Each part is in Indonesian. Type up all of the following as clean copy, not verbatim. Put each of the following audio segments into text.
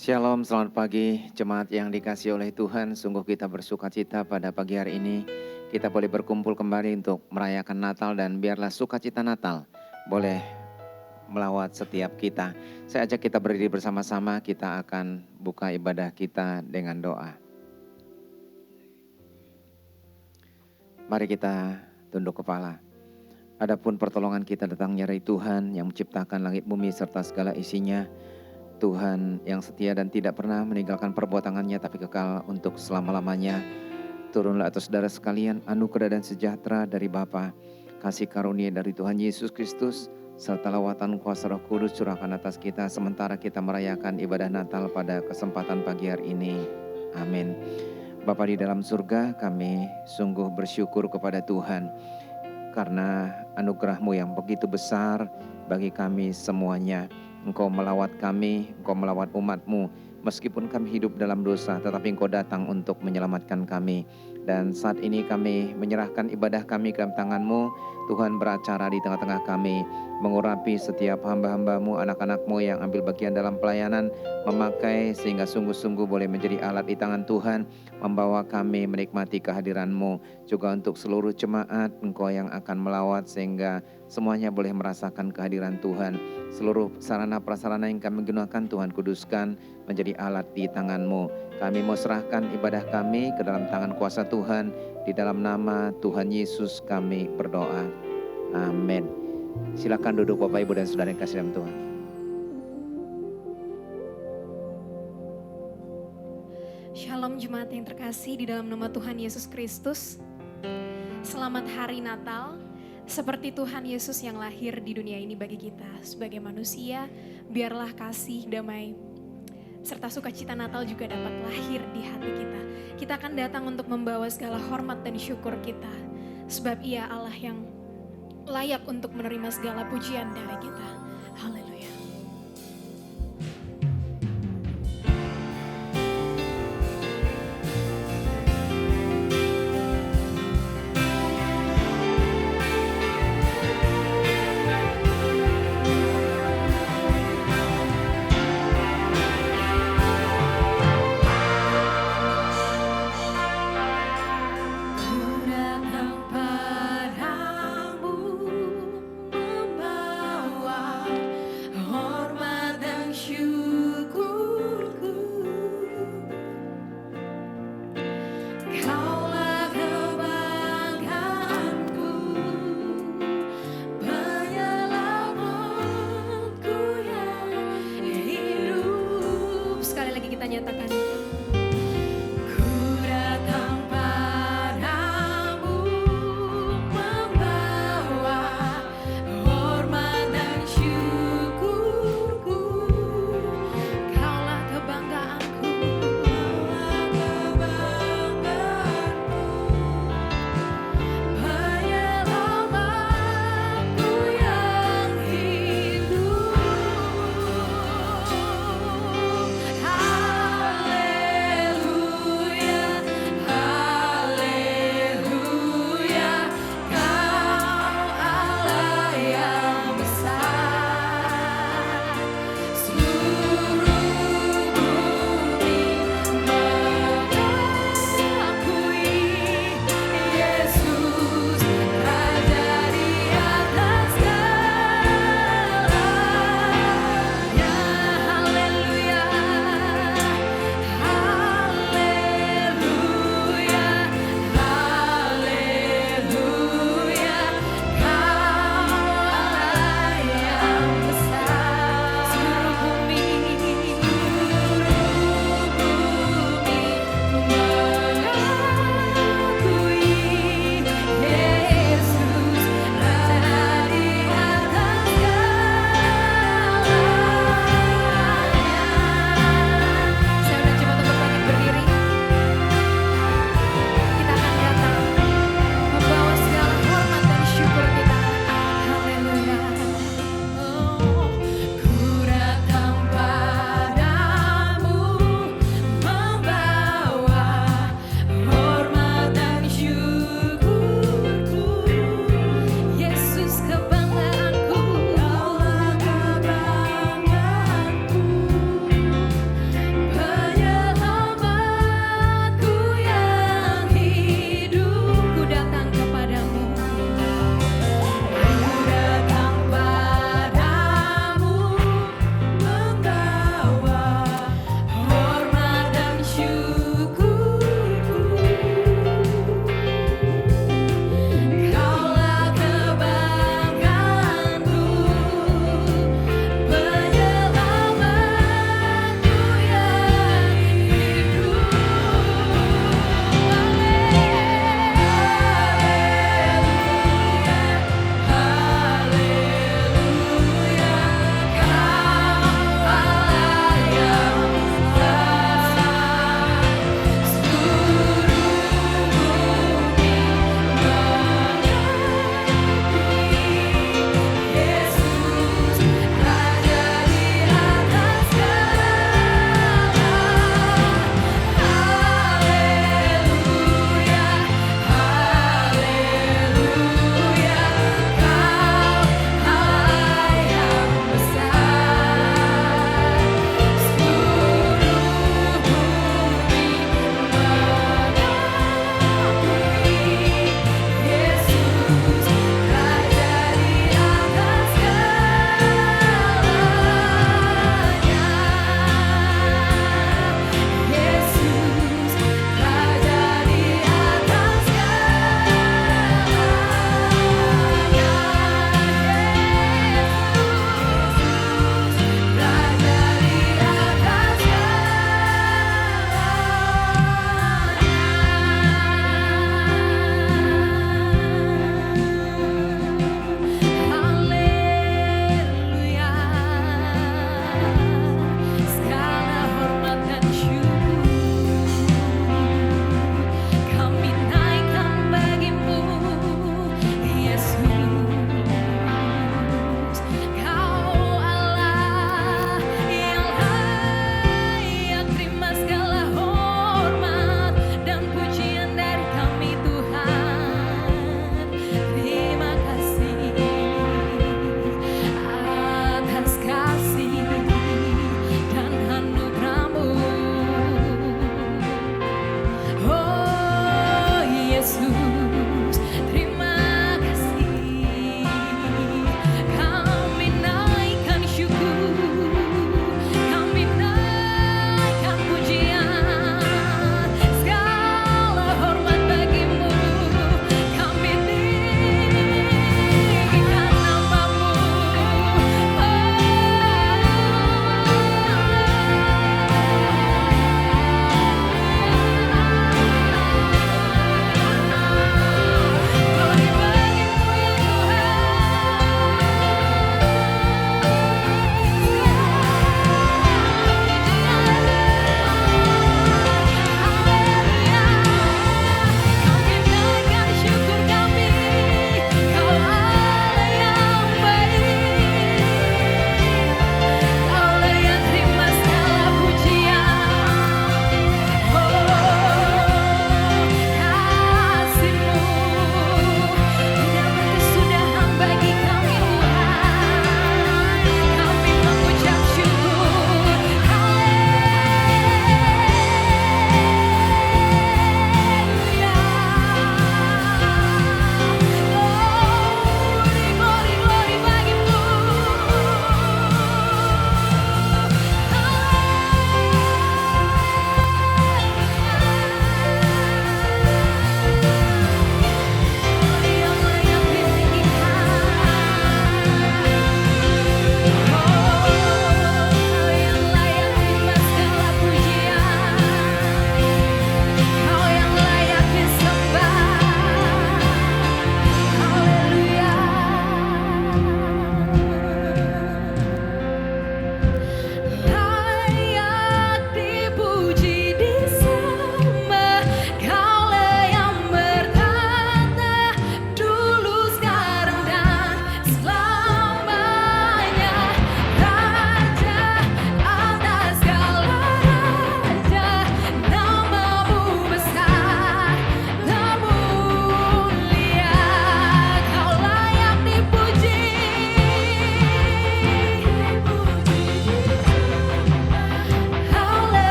Shalom, selamat pagi jemaat yang dikasihi oleh Tuhan. Sungguh kita bersukacita pada pagi hari ini. Kita boleh berkumpul kembali untuk merayakan Natal dan biarlah sukacita Natal boleh melawat setiap kita. Saya ajak kita berdiri bersama-sama, kita akan buka ibadah kita dengan doa. Mari kita tunduk kepala. Adapun pertolongan kita datangnya dari Tuhan yang menciptakan langit bumi serta segala isinya. Tuhan yang setia dan tidak pernah meninggalkan perbuatannya tapi kekal untuk selama-lamanya. Turunlah atas saudara sekalian anugerah dan sejahtera dari Bapa, kasih karunia dari Tuhan Yesus Kristus, serta lawatan kuasa Roh Kudus curahkan atas kita sementara kita merayakan ibadah Natal pada kesempatan pagi hari ini. Amin. Bapa di dalam surga, kami sungguh bersyukur kepada Tuhan karena anugerah-Mu yang begitu besar bagi kami semuanya. Engkau melawat kami, Engkau melawat umat-Mu. Meskipun kami hidup dalam dosa, tetapi Engkau datang untuk menyelamatkan kami. Dan saat ini kami menyerahkan ibadah kami ke dalam tangan-Mu. Tuhan beracara di tengah-tengah kami, mengurapi setiap hamba-hamba-Mu, anak-anak-Mu yang ambil bagian dalam pelayanan, memakai sehingga sungguh-sungguh boleh menjadi alat di tangan Tuhan, membawa kami menikmati kehadiran-Mu. Juga untuk seluruh jemaat, Engkau yang akan melawat sehingga semuanya boleh merasakan kehadiran Tuhan. Seluruh sarana prasarana yang kami gunakan Tuhan kuduskan menjadi alat di tangan-Mu. Kami mau serahkan ibadah kami ke dalam tangan kuasa Tuhan. Di dalam nama Tuhan Yesus kami berdoa. Amin. Silakan duduk Bapak Ibu dan Saudara yang kasih dalam Tuhan. Shalom jemaat yang terkasih di dalam nama Tuhan Yesus Kristus. Selamat hari Natal. Seperti Tuhan Yesus yang lahir di dunia ini bagi kita sebagai manusia, biarlah kasih, damai, serta sukacita Natal juga dapat lahir di hati kita. Kita akan datang untuk membawa segala hormat dan syukur kita, sebab Ia Allah yang layak untuk menerima segala pujian dari kita. Haleluya.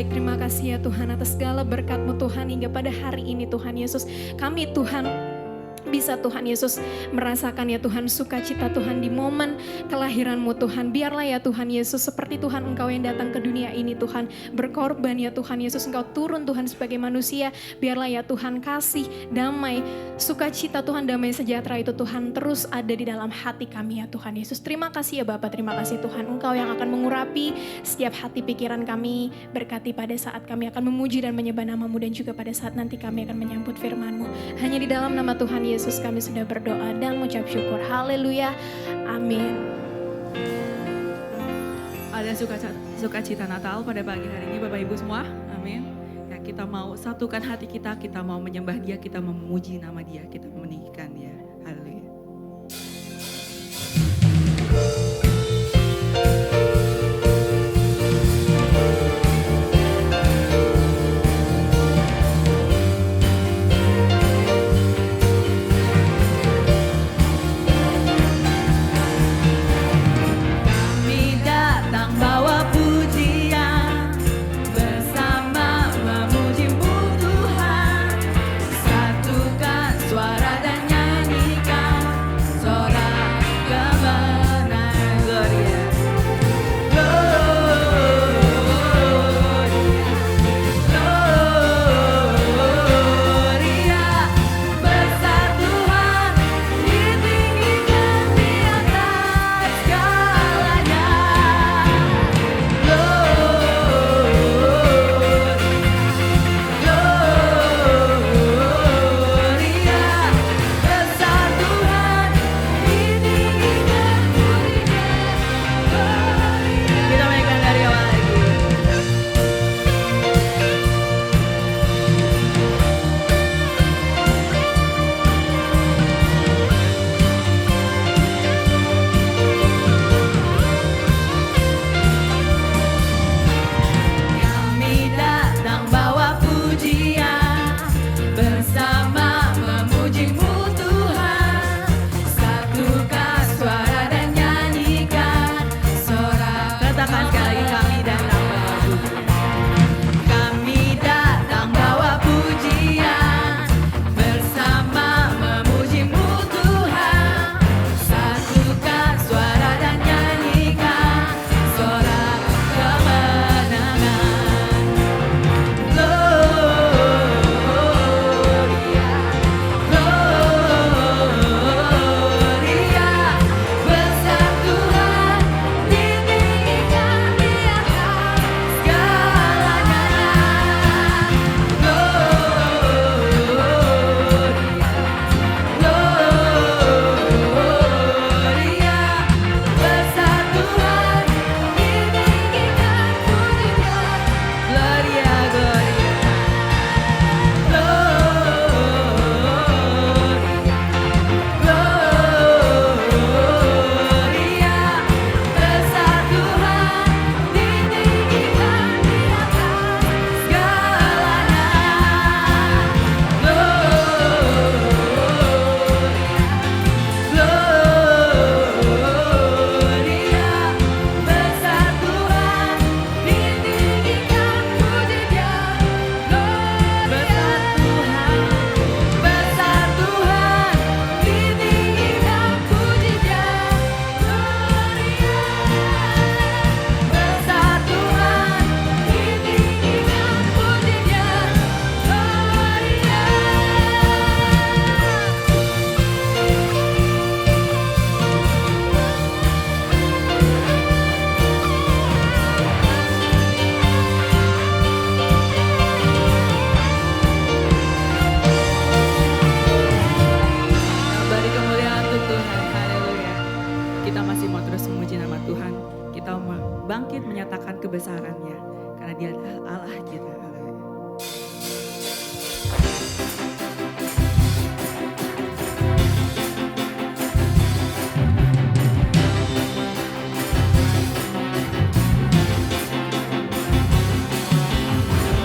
baik. Terima kasih ya Tuhan atas segala berkat-Mu Tuhan hingga pada hari ini Tuhan Yesus. Kami Tuhan bisa Tuhan Yesus merasakan ya Tuhan sukacita Tuhan di momen kelahiran-Mu Tuhan. Biarlah ya Tuhan Yesus seperti Tuhan Engkau yang datang ke dunia ini Tuhan. Berkorban ya Tuhan Yesus, Engkau turun Tuhan sebagai manusia. Biarlah ya Tuhan kasih, damai, sukacita Tuhan, damai sejahtera itu Tuhan terus ada di dalam hati kami ya Tuhan Yesus. Terima kasih ya Bapa, terima kasih Tuhan Engkau yang akan mengurapi setiap hati pikiran kami. Berkati pada saat kami akan memuji dan menyembah nama-Mu dan juga pada saat nanti kami akan menyambut firman-Mu. Hanya di dalam nama Tuhan Yesus kami sudah berdoa dan mengucap syukur. Haleluya. Amin. Ada sukacita Natal pada pagi hari ini Bapak Ibu semua. Amin. Ya, kita mau satukan hati kita mau menyembah Dia, kita mau memuji nama Dia, kita meninggikan Dia. Haleluya. kebesaran-Nya, karena Dia adalah Allah kita.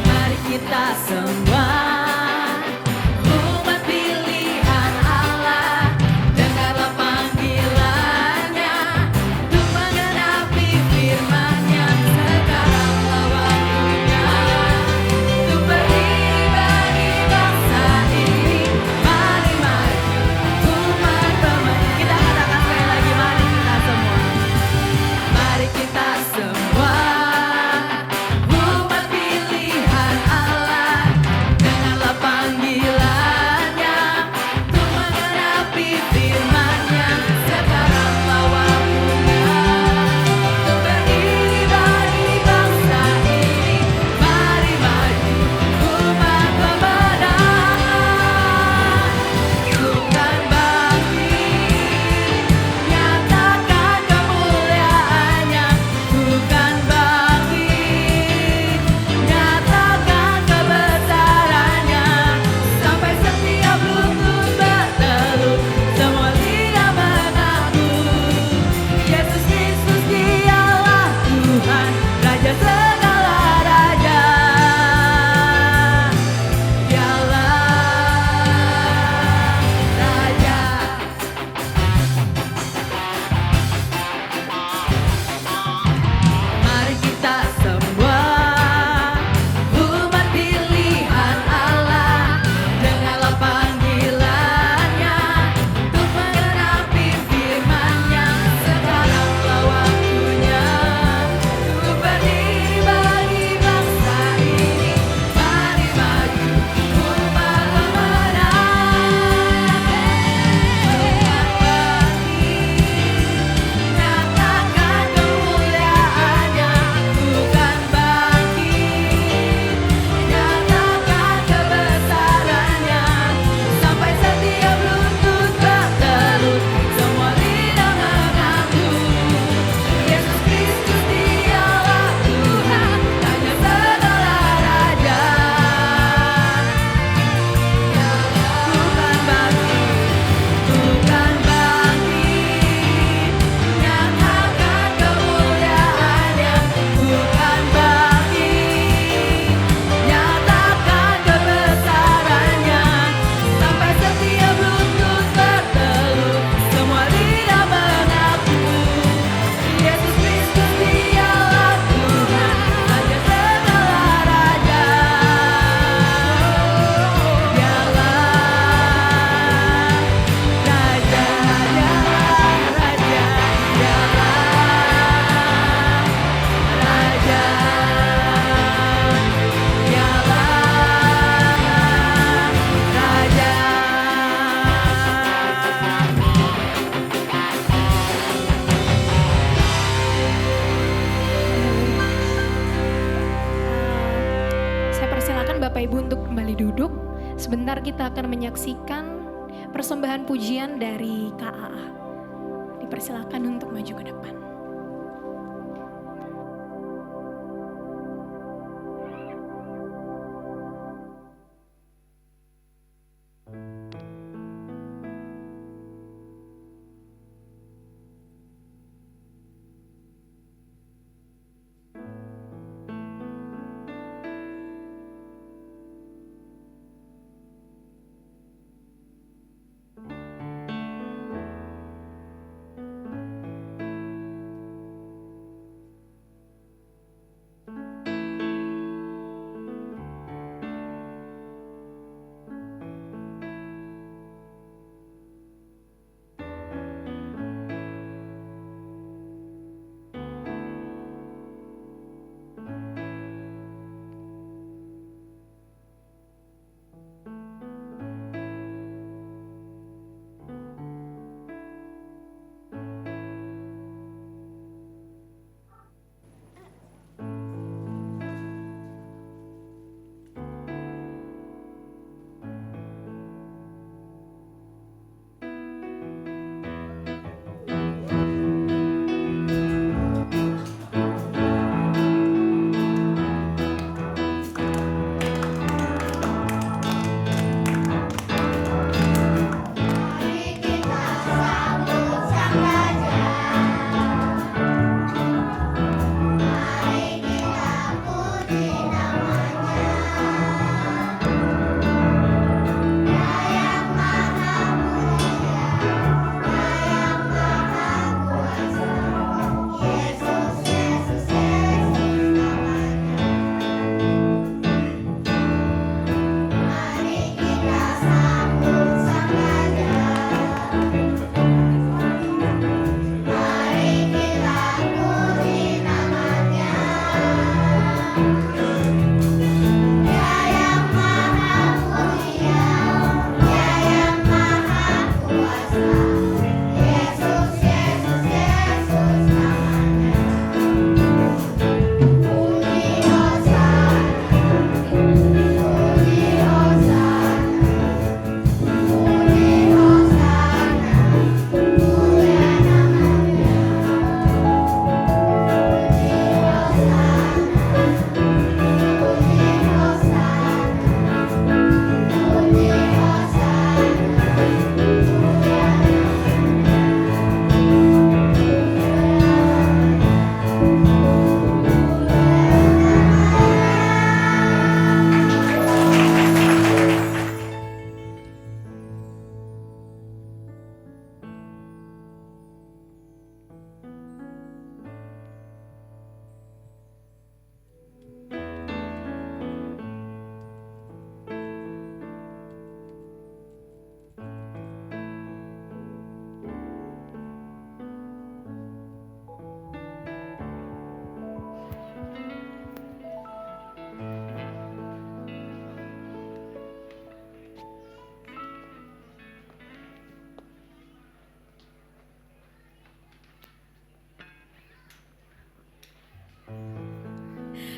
Mari kita semua firman yang sekarang waktunya. Bapak Ibu untuk kembali duduk. Sebentar kita akan menyaksikan persembahan pujian dari KAA. Dipersilakan untuk maju ke depan.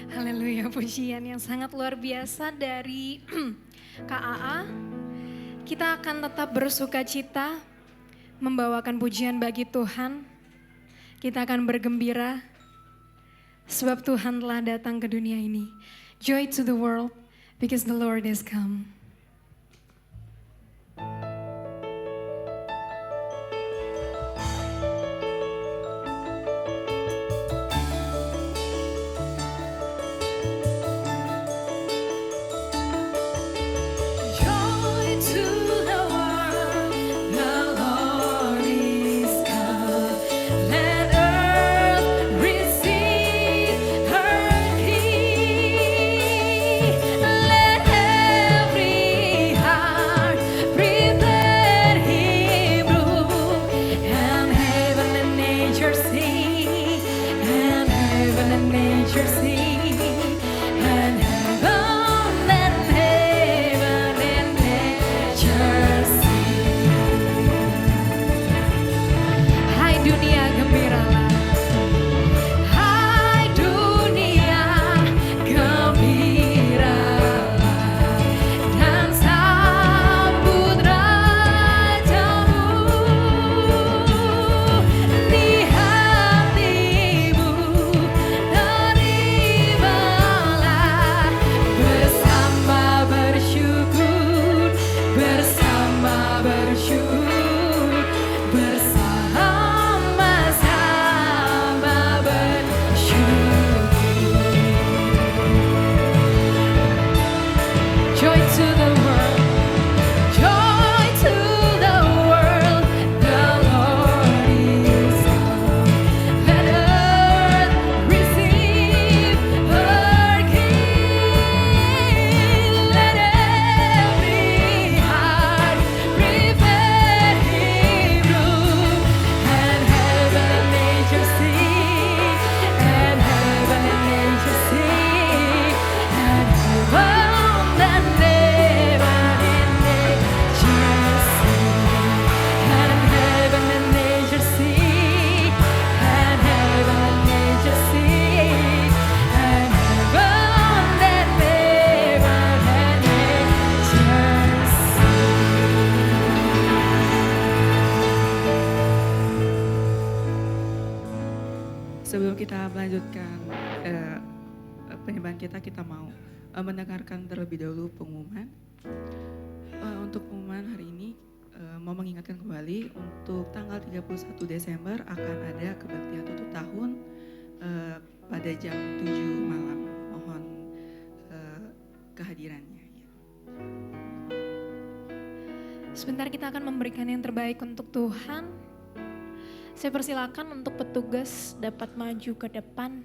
Haleluya, pujian yang sangat luar biasa dari KAA. Kita akan tetap bersuka cita membawakan pujian bagi Tuhan. Kita akan bergembira sebab Tuhan telah datang ke dunia ini. Joy to the world because the Lord has come. Every Sebelum kita melanjutkan penyembahan kita mau mendengarkan terlebih dahulu pengumuman. Untuk pengumuman hari ini mau mengingatkan kembali untuk tanggal 31 Desember akan ada kebaktian tutup tahun pada jam 7 malam. Mohon kehadirannya. Sebentar kita akan memberikan yang terbaik untuk Tuhan. Saya persilakan untuk petugas dapat maju ke depan.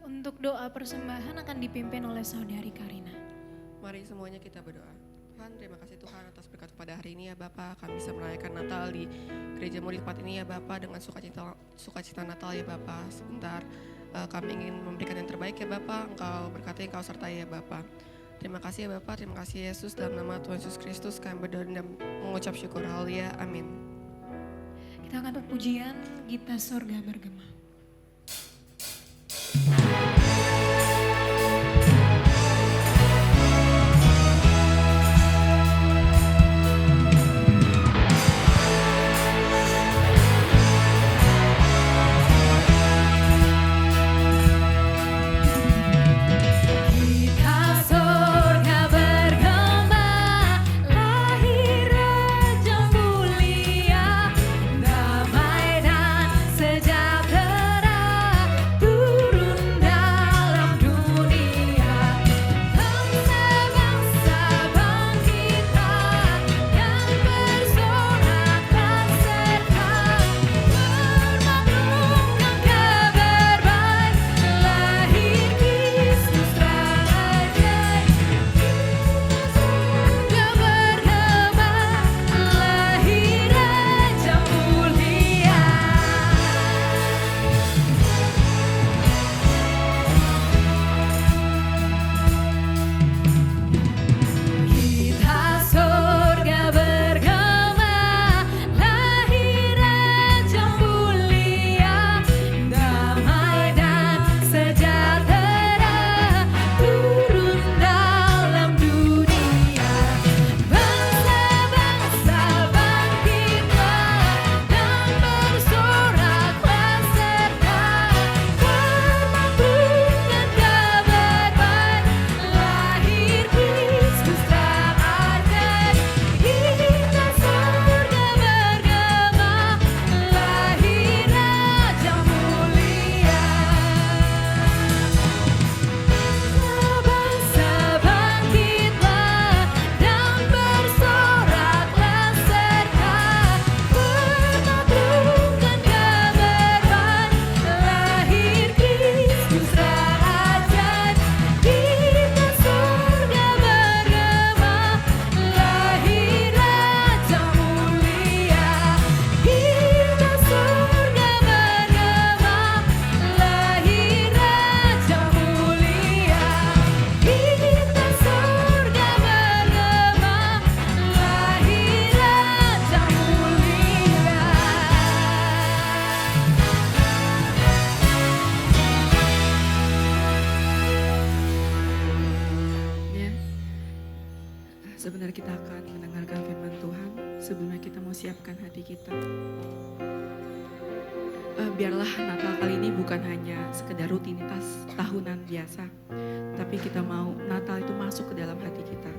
Untuk doa persembahan akan dipimpin oleh Saudari Karina. Mari semuanya kita berdoa. Tuhan, terima kasih Tuhan atas berkat pada hari ini ya Bapa. Kami bisa merayakan Natal di gereja-Mu di tempat ini ya Bapa dengan sukacita Natal ya Bapa. Sebentar kami ingin memberikan yang terbaik ya Bapa. Engkau berkati, Engkau sertai ya Bapa. Terima kasih ya Bapa, terima kasih Yesus. Dalam nama Tuhan Yesus Kristus kami berdoa dan mengucap syukur. Haleluya, amin. Kita akan pujian Gita Sorga Bergema. Sebentar kita akan mendengarkan firman Tuhan. Sebelumnya kita mau siapkan hati kita. Biarlah Natal kali ini bukan hanya sekedar rutinitas tahunan biasa, tapi kita mau Natal itu masuk ke dalam hati kita.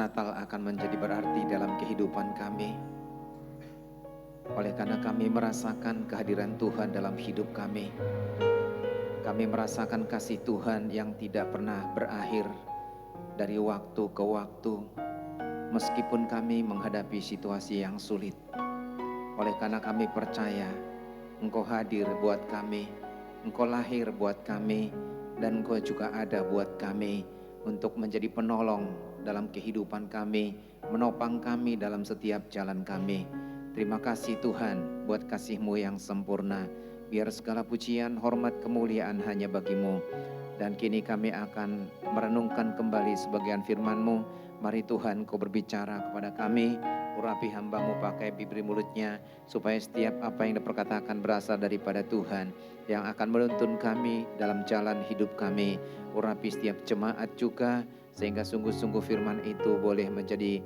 Natal akan menjadi berarti dalam kehidupan kami. Oleh karena kami merasakan kehadiran Tuhan dalam hidup kami. Kami merasakan kasih Tuhan yang tidak pernah berakhir dari waktu ke waktu. Meskipun kami menghadapi situasi yang sulit. Oleh karena kami percaya Engkau hadir buat kami, Engkau lahir buat kami, dan Engkau juga ada buat kami untuk menjadi penolong dalam kehidupan kami, menopang kami dalam setiap jalan kami. Terima kasih Tuhan buat kasih-Mu yang sempurna. Biar segala pujian, hormat, kemuliaan hanya bagi-Mu. Dan kini kami akan merenungkan kembali sebagian firman-Mu. Mari Tuhan Kau berbicara kepada kami. Urapi hamba-Mu pakai bibir mulutnya, supaya setiap apa yang diperkatakan berasal daripada Tuhan, yang akan menuntun kami dalam jalan hidup kami. Urapi setiap jemaat juga, sehingga sungguh-sungguh firman itu boleh menjadi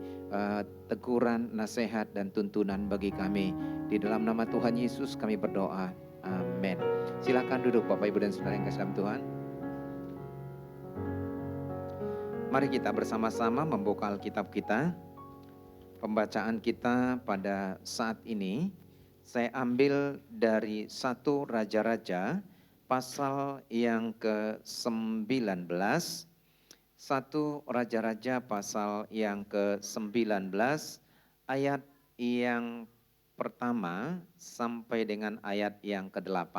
teguran, nasihat, dan tuntunan bagi kami. Di dalam nama Tuhan Yesus kami berdoa. Amin. Silakan duduk Bapak Ibu dan Saudara yang kasih dalam Tuhan. Mari kita bersama-sama membuka Alkitab kita. Pembacaan kita pada saat ini saya ambil dari 1 Raja-Raja pasal yang ke-19. 1 Raja-Raja pasal yang ke-19 ayat yang pertama sampai dengan ayat yang ke-8.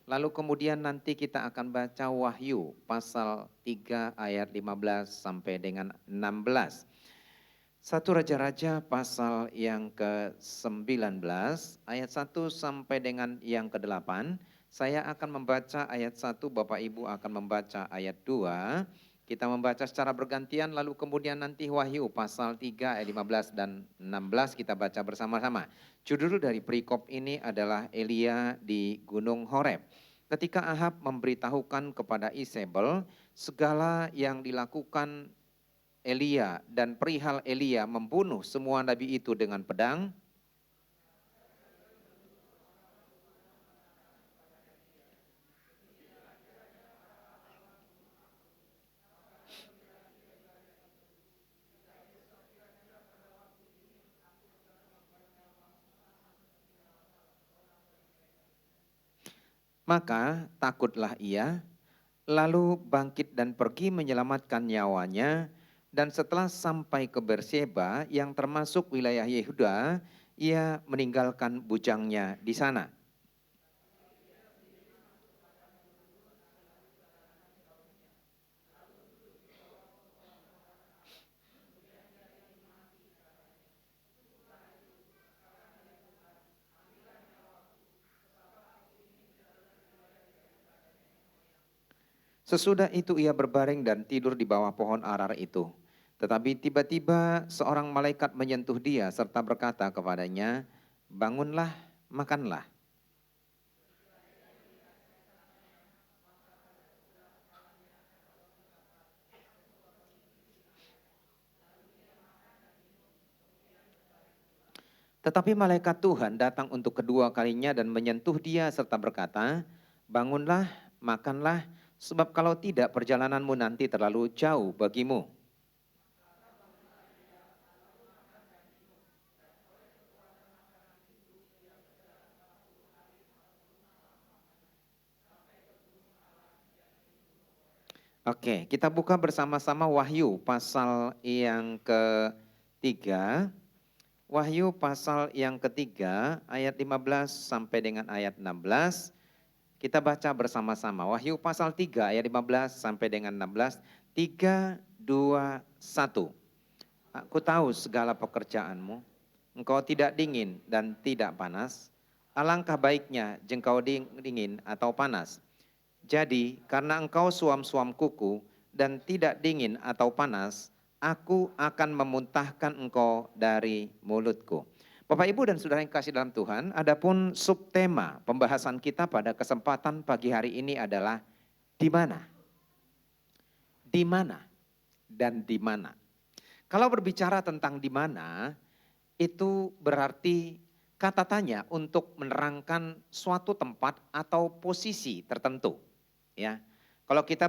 Lalu kemudian nanti kita akan baca Wahyu pasal 3 ayat 15 sampai dengan 16. 1 Raja-Raja pasal yang ke-19 ayat 1 sampai dengan yang ke-8. Saya akan membaca ayat 1, Bapak Ibu akan membaca ayat 2. Kita membaca secara bergantian, lalu kemudian nanti Wahyu pasal 3 ayat 15 dan 16 kita baca bersama-sama. Judul dari perikop ini adalah Elia di Gunung Horeb. Ketika Ahab memberitahukan kepada Isabel segala yang dilakukan Elia dan perihal Elia membunuh semua nabi itu dengan pedang, maka takutlah ia, lalu bangkit dan pergi menyelamatkan nyawanya. Dan setelah sampai ke Berseba yang termasuk wilayah Yehuda, ia meninggalkan bujangnya di sana. Sesudah itu ia berbaring dan tidur di bawah pohon arar itu. Tetapi tiba-tiba seorang malaikat menyentuh dia serta berkata kepadanya, "Bangunlah, makanlah." Tetapi malaikat Tuhan datang untuk kedua kalinya dan menyentuh dia serta berkata, "Bangunlah, makanlah, sebab kalau tidak perjalananmu nanti terlalu jauh bagimu." Oke, kita buka bersama-sama Wahyu pasal yang ketiga. Wahyu pasal yang ketiga ayat 15 sampai dengan ayat 16. Kita baca bersama-sama. Wahyu pasal 3 ayat 15 sampai dengan 16. 3, 2, 1. Aku tahu segala pekerjaanmu. Engkau tidak dingin dan tidak panas. Alangkah baiknya jengkau dingin atau panas. Jadi karena engkau suam-suam kuku dan tidak dingin atau panas, aku akan memuntahkan engkau dari mulutku. Bapak Ibu dan Saudara yang kasih dalam Tuhan, adapun subtema pembahasan kita pada kesempatan pagi hari ini adalah di mana? Di mana? Dan di mana? Kalau berbicara tentang di mana, itu berarti kata tanya untuk menerangkan suatu tempat atau posisi tertentu. Ya, kalau kita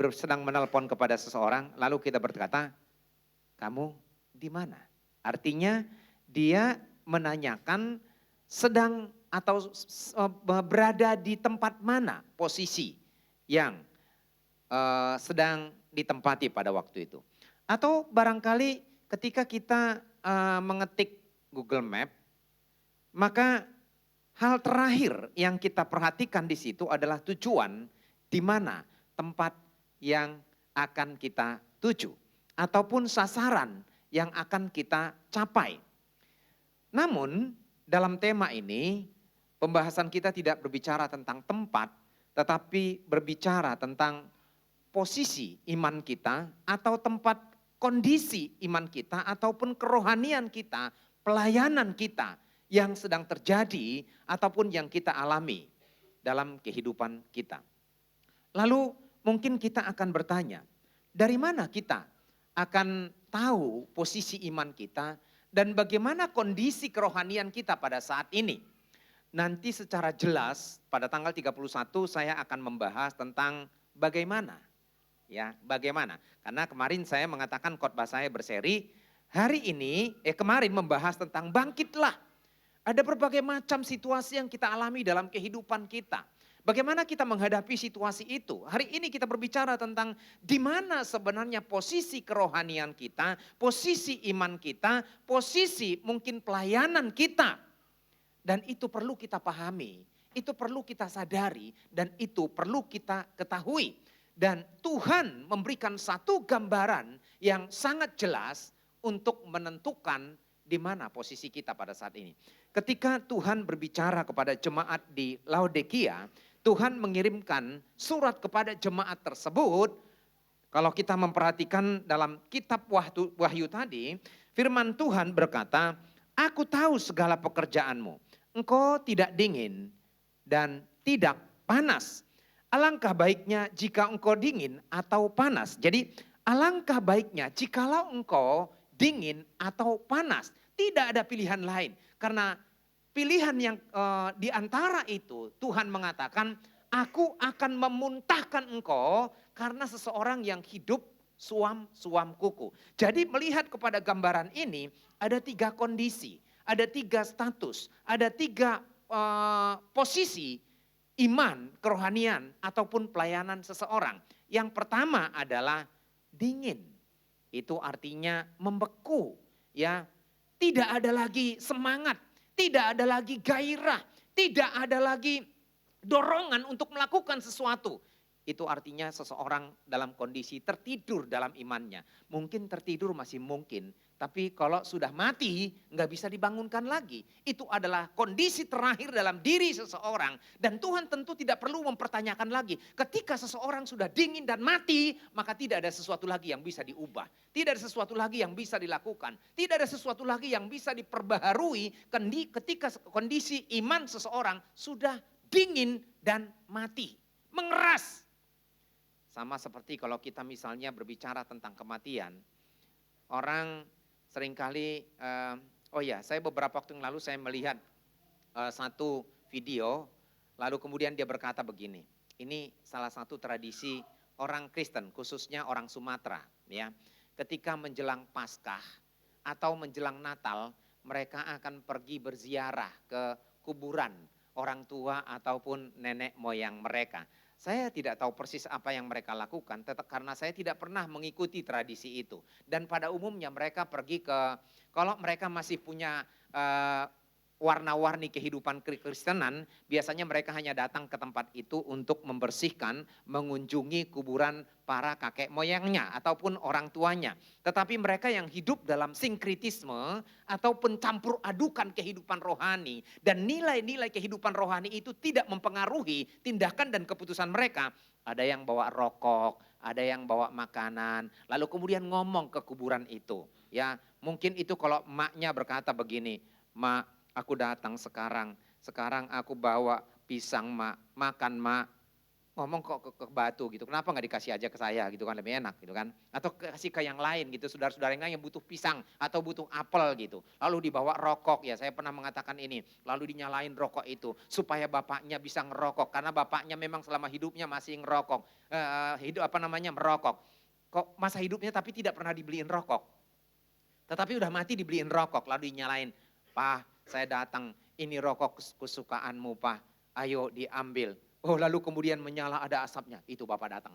sedang menelpon kepada seseorang, lalu kita berkata, kamu di mana? Artinya dia menanyakan sedang atau berada di tempat mana posisi yang sedang ditempati pada waktu itu. Atau barangkali ketika kita mengetik Google Map, maka hal terakhir yang kita perhatikan di situ adalah tujuan di mana tempat yang akan kita tuju. Ataupun sasaran yang akan kita capai. Namun dalam tema ini pembahasan kita tidak berbicara tentang tempat, tetapi berbicara tentang posisi iman kita atau tempat kondisi iman kita ataupun kerohanian kita, pelayanan kita yang sedang terjadi ataupun yang kita alami dalam kehidupan kita. Lalu mungkin kita akan bertanya, dari mana kita akan tahu posisi iman kita dan bagaimana kondisi kerohanian kita pada saat ini? Nanti secara jelas pada tanggal 31 saya akan membahas tentang bagaimana. Ya, bagaimana? Karena kemarin saya mengatakan khotbah saya berseri, kemarin membahas tentang bangkitlah. Ada berbagai macam situasi yang kita alami dalam kehidupan kita. Bagaimana kita menghadapi situasi itu? Hari ini kita berbicara tentang di mana sebenarnya posisi kerohanian kita, posisi iman kita, posisi mungkin pelayanan kita. Dan itu perlu kita pahami, itu perlu kita sadari, dan itu perlu kita ketahui. Dan Tuhan memberikan satu gambaran yang sangat jelas untuk menentukan di mana posisi kita pada saat ini. Ketika Tuhan berbicara kepada jemaat di Laodikia, Tuhan mengirimkan surat kepada jemaat tersebut. Kalau kita memperhatikan dalam kitab Wahyu tadi, firman Tuhan berkata, "Aku tahu segala pekerjaanmu. Engkau tidak dingin dan tidak panas. Alangkah baiknya jika engkau dingin atau panas." Jadi alangkah baiknya jikalau engkau dingin atau panas. Tidak ada pilihan lain. Karena pilihan yang di antara itu Tuhan mengatakan, "Aku akan memuntahkan engkau karena seseorang yang hidup suam-suam kuku." Jadi melihat kepada gambaran ini ada 3 kondisi, ada 3 status, ada 3 posisi iman, kerohanian ataupun pelayanan seseorang. Yang pertama adalah dingin. Itu artinya membeku, ya. Tidak ada lagi semangat, tidak ada lagi gairah, tidak ada lagi dorongan untuk melakukan sesuatu. Itu artinya seseorang dalam kondisi tertidur dalam imannya. Mungkin tertidur masih mungkin, tapi kalau sudah mati nggak bisa dibangunkan lagi. Itu adalah kondisi terakhir dalam diri seseorang. Dan Tuhan tentu tidak perlu mempertanyakan lagi. Ketika seseorang sudah dingin dan mati, maka tidak ada sesuatu lagi yang bisa diubah. Tidak ada sesuatu lagi yang bisa dilakukan. Tidak ada sesuatu lagi yang bisa diperbaharui ketika kondisi iman seseorang sudah dingin dan mati. Mengeras. Sama seperti kalau kita misalnya berbicara tentang kematian. Orang seringkali, saya beberapa waktu yang lalu saya melihat satu video, lalu kemudian dia berkata begini, ini salah satu tradisi orang Kristen, khususnya orang Sumatera, ya. Ketika menjelang Paskah atau menjelang Natal, mereka akan pergi berziarah ke kuburan orang tua ataupun nenek moyang mereka. Saya tidak tahu persis apa yang mereka lakukan, karena saya tidak pernah mengikuti tradisi itu. Dan pada umumnya mereka pergi kalau mereka masih punya warna-warni kehidupan kekristenan, biasanya mereka hanya datang ke tempat itu untuk membersihkan, mengunjungi kuburan para kakek moyangnya ataupun orang tuanya. Tetapi mereka yang hidup dalam sinkritisme atau pencampur adukan kehidupan rohani dan nilai-nilai kehidupan rohani itu tidak mempengaruhi tindakan dan keputusan mereka. Ada yang bawa rokok, ada yang bawa makanan, lalu kemudian ngomong ke kuburan itu. Ya, mungkin itu kalau emaknya berkata begini, "Mak, aku datang sekarang aku bawa pisang mak, makan mak." Ngomong kok ke batu gitu, kenapa gak dikasih aja ke saya gitu kan, lebih enak gitu kan. Atau kasih ke yang lain gitu, saudara-saudara yang lain yang butuh pisang atau butuh apel gitu. Lalu dibawa rokok, ya saya pernah mengatakan ini, lalu dinyalain rokok itu supaya bapaknya bisa ngerokok. Karena bapaknya memang selama hidupnya masih ngerokok, merokok. Kok masa hidupnya tapi tidak pernah dibeliin rokok. Tetapi udah mati dibeliin rokok, lalu dinyalain. Pak, saya datang, ini rokok kesukaanmu Pak, ayo diambil. Oh lalu kemudian menyala ada asapnya, itu Bapak datang.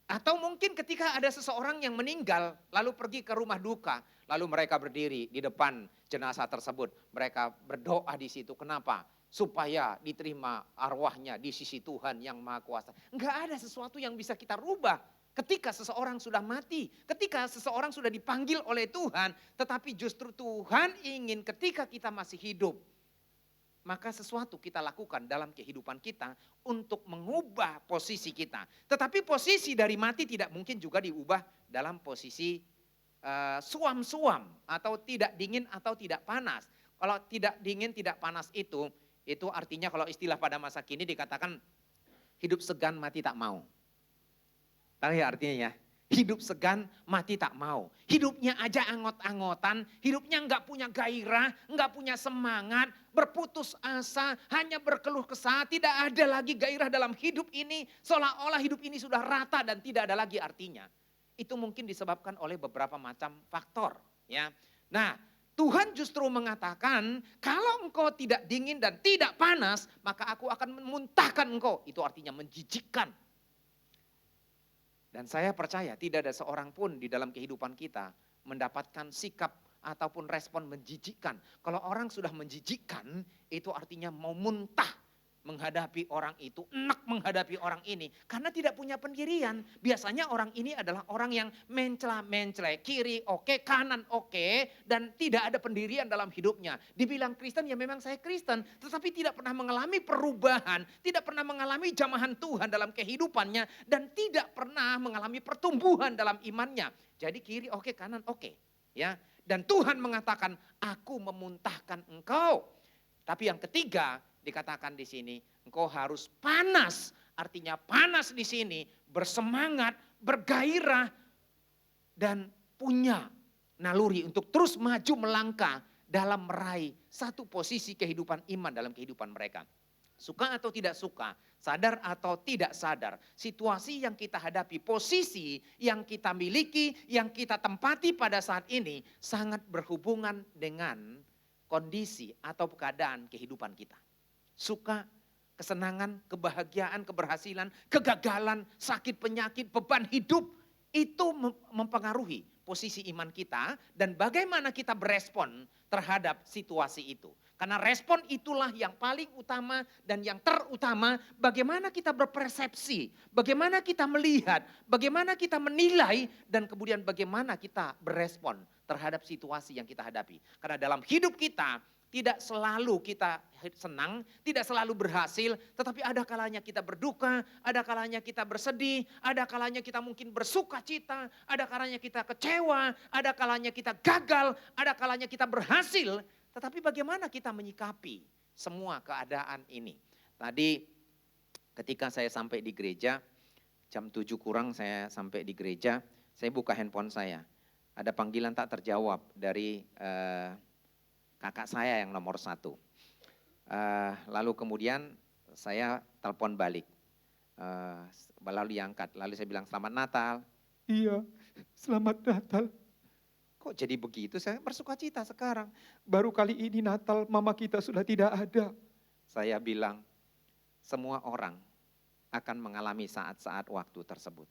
Atau mungkin ketika ada seseorang yang meninggal, lalu pergi ke rumah duka, lalu mereka berdiri di depan jenazah tersebut. Mereka berdoa di situ, kenapa? Supaya diterima arwahnya di sisi Tuhan yang Maha Kuasa. Enggak ada sesuatu yang bisa kita rubah ketika seseorang sudah mati, ketika seseorang sudah dipanggil oleh Tuhan. Tetapi justru Tuhan ingin ketika kita masih hidup, maka sesuatu kita lakukan dalam kehidupan kita untuk mengubah posisi kita. Tetapi posisi dari mati tidak mungkin juga diubah dalam posisi suam-suam atau tidak dingin atau tidak panas. Kalau tidak dingin, tidak panas itu artinya kalau istilah pada masa kini dikatakan hidup segan mati tak mau. Tahu ya artinya ya? Hidup segan, mati tak mau. Hidupnya aja angot-angotan, hidupnya enggak punya gairah, enggak punya semangat, berputus asa, hanya berkeluh kesah, tidak ada lagi gairah dalam hidup ini, seolah-olah hidup ini sudah rata dan tidak ada lagi artinya. Itu mungkin disebabkan oleh beberapa macam faktor, ya. Nah, Tuhan justru mengatakan, kalau engkau tidak dingin dan tidak panas, maka aku akan memuntahkan engkau. Itu artinya menjijikkan. Dan saya percaya tidak ada seorang pun di dalam kehidupan kita mendapatkan sikap ataupun respon menjijikkan. Kalau orang sudah menjijikkan, itu artinya mau muntah menghadapi orang itu, enak menghadapi orang ini. Karena tidak punya pendirian. Biasanya orang ini adalah orang yang mencela-mencela, kiri oke, kanan oke, dan tidak ada pendirian dalam hidupnya. Dibilang Kristen ya memang saya Kristen, tetapi tidak pernah mengalami perubahan, tidak pernah mengalami jamahan Tuhan dalam kehidupannya, dan tidak pernah mengalami pertumbuhan dalam imannya. Jadi kiri oke, kanan oke. Ya. Dan Tuhan mengatakan, aku memuntahkan engkau. Tapi yang ketiga, dikatakan di sini, engkau harus panas. Artinya panas di sini, bersemangat, bergairah, dan punya naluri untuk terus maju melangkah dalam meraih satu posisi kehidupan iman dalam kehidupan mereka. Suka atau tidak suka, sadar atau tidak sadar, situasi yang kita hadapi, posisi yang kita miliki, yang kita tempati pada saat ini sangat berhubungan dengan kondisi atau keadaan kehidupan kita. Suka, kesenangan, kebahagiaan, keberhasilan, kegagalan, sakit, penyakit, beban hidup, itu mempengaruhi posisi iman kita dan bagaimana kita berespon terhadap situasi itu. Karena respon itulah yang paling utama dan yang terutama bagaimana kita berpersepsi, bagaimana kita melihat, bagaimana kita menilai dan kemudian bagaimana kita berespon terhadap situasi yang kita hadapi. Karena dalam hidup kita tidak selalu kita senang, tidak selalu berhasil, tetapi ada kalanya kita berduka, ada kalanya kita bersedih, ada kalanya kita mungkin bersuka cita, ada kalanya kita kecewa, ada kalanya kita gagal, ada kalanya kita berhasil. Tetapi bagaimana kita menyikapi semua keadaan ini? Tadi ketika saya sampai di gereja, jam 7 kurang saya sampai di gereja, saya buka handphone saya. Ada panggilan tak terjawab dari kakak saya yang nomor 1. Lalu kemudian saya telepon balik. Lalu diangkat, lalu saya bilang selamat Natal. Iya, selamat Natal. Kok jadi begitu? Saya bersuka cita sekarang. Baru kali ini Natal mama kita sudah tidak ada. Saya bilang, semua orang akan mengalami saat-saat waktu tersebut.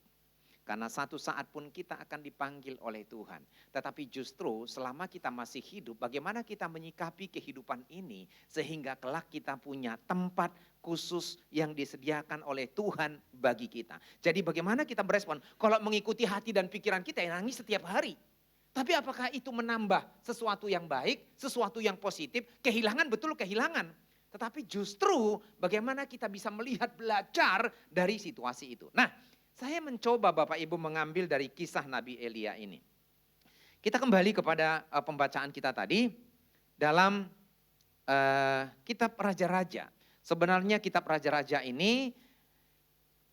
Karena satu saat pun kita akan dipanggil oleh Tuhan. Tetapi justru selama kita masih hidup, bagaimana kita menyikapi kehidupan ini sehingga kelak kita punya tempat khusus yang disediakan oleh Tuhan bagi kita. Jadi bagaimana kita berespon? Kalau mengikuti hati dan pikiran kita yang nangis setiap hari. Tapi apakah itu menambah sesuatu yang baik, sesuatu yang positif? Kehilangan betul kehilangan. Tetapi justru bagaimana kita bisa melihat, belajar dari situasi itu. Nah, saya mencoba Bapak Ibu mengambil dari kisah Nabi Elia ini. Kita kembali kepada pembacaan kita tadi dalam kitab Raja-Raja. Sebenarnya kitab Raja-Raja ini,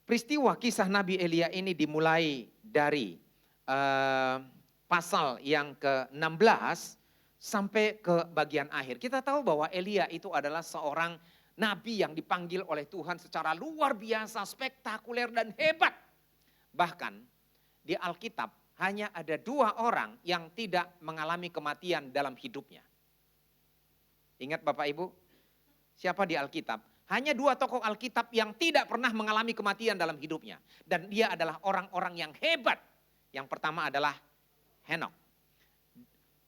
peristiwa kisah Nabi Elia ini dimulai dari pasal yang ke-16 sampai ke bagian akhir. Kita tahu bahwa Elia itu adalah seorang nabi yang dipanggil oleh Tuhan secara luar biasa, spektakuler dan hebat. Bahkan di Alkitab hanya ada 2 orang yang tidak mengalami kematian dalam hidupnya. Ingat Bapak Ibu, siapa di Alkitab? Hanya 2 tokoh Alkitab yang tidak pernah mengalami kematian dalam hidupnya. Dan dia adalah orang-orang yang hebat. Yang pertama adalah Henok.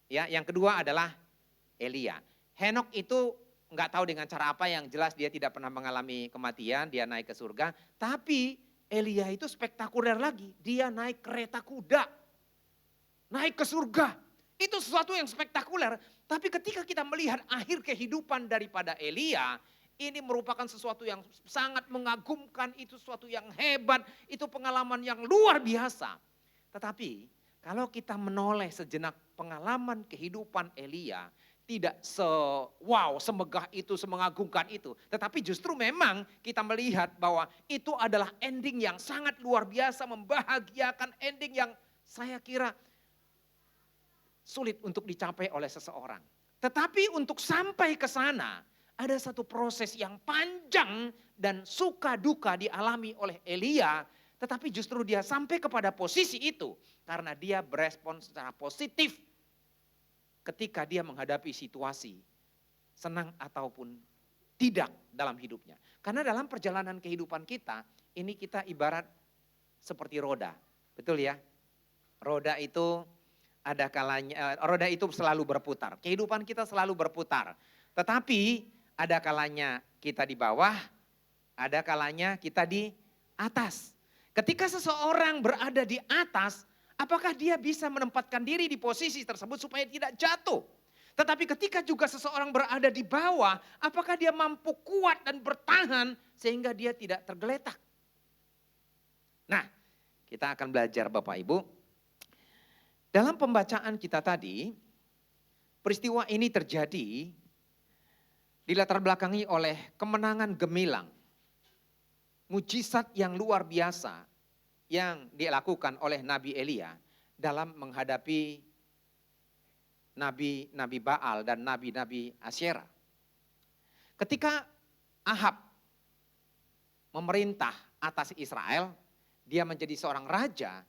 Ya, yang kedua adalah Elia. Henok itu nggak tahu dengan cara apa, yang jelas dia tidak pernah mengalami kematian, dia naik ke surga. Tapi Elia itu spektakuler lagi, dia naik kereta kuda, naik ke surga. Itu sesuatu yang spektakuler. Tapi ketika kita melihat akhir kehidupan daripada Elia, ini merupakan sesuatu yang sangat mengagumkan, itu sesuatu yang hebat, itu pengalaman yang luar biasa. Tetapi kalau kita menoleh sejenak pengalaman kehidupan Elia, tidak semegah itu, semengagumkan itu. Tetapi justru memang kita melihat bahwa itu adalah ending yang sangat luar biasa, membahagiakan, ending yang saya kira sulit untuk dicapai oleh seseorang. Tetapi untuk sampai ke sana, ada satu proses yang panjang dan suka duka dialami oleh Elia. Tetapi justru dia sampai kepada posisi itu karena dia berespon secara positif ketika dia menghadapi situasi senang ataupun tidak dalam hidupnya. Karena dalam perjalanan kehidupan kita, ini kita ibarat seperti roda. Betul ya? Roda itu ada kalanya, roda itu selalu berputar. Kehidupan kita selalu berputar. Tetapi ada kalanya kita di bawah, ada kalanya kita di atas. Ketika seseorang berada di atas, apakah dia bisa menempatkan diri di posisi tersebut supaya tidak jatuh? Tetapi ketika juga seseorang berada di bawah, apakah dia mampu kuat dan bertahan sehingga dia tidak tergeletak? Nah, kita akan belajar Bapak Ibu. Dalam pembacaan kita tadi, peristiwa ini terjadi dilatar belakangi oleh kemenangan gemilang, mujizat yang luar biasa yang dilakukan oleh Nabi Elia dalam menghadapi nabi-nabi Baal dan nabi-nabi Asyera. Ketika Ahab memerintah atas Israel, dia menjadi seorang raja.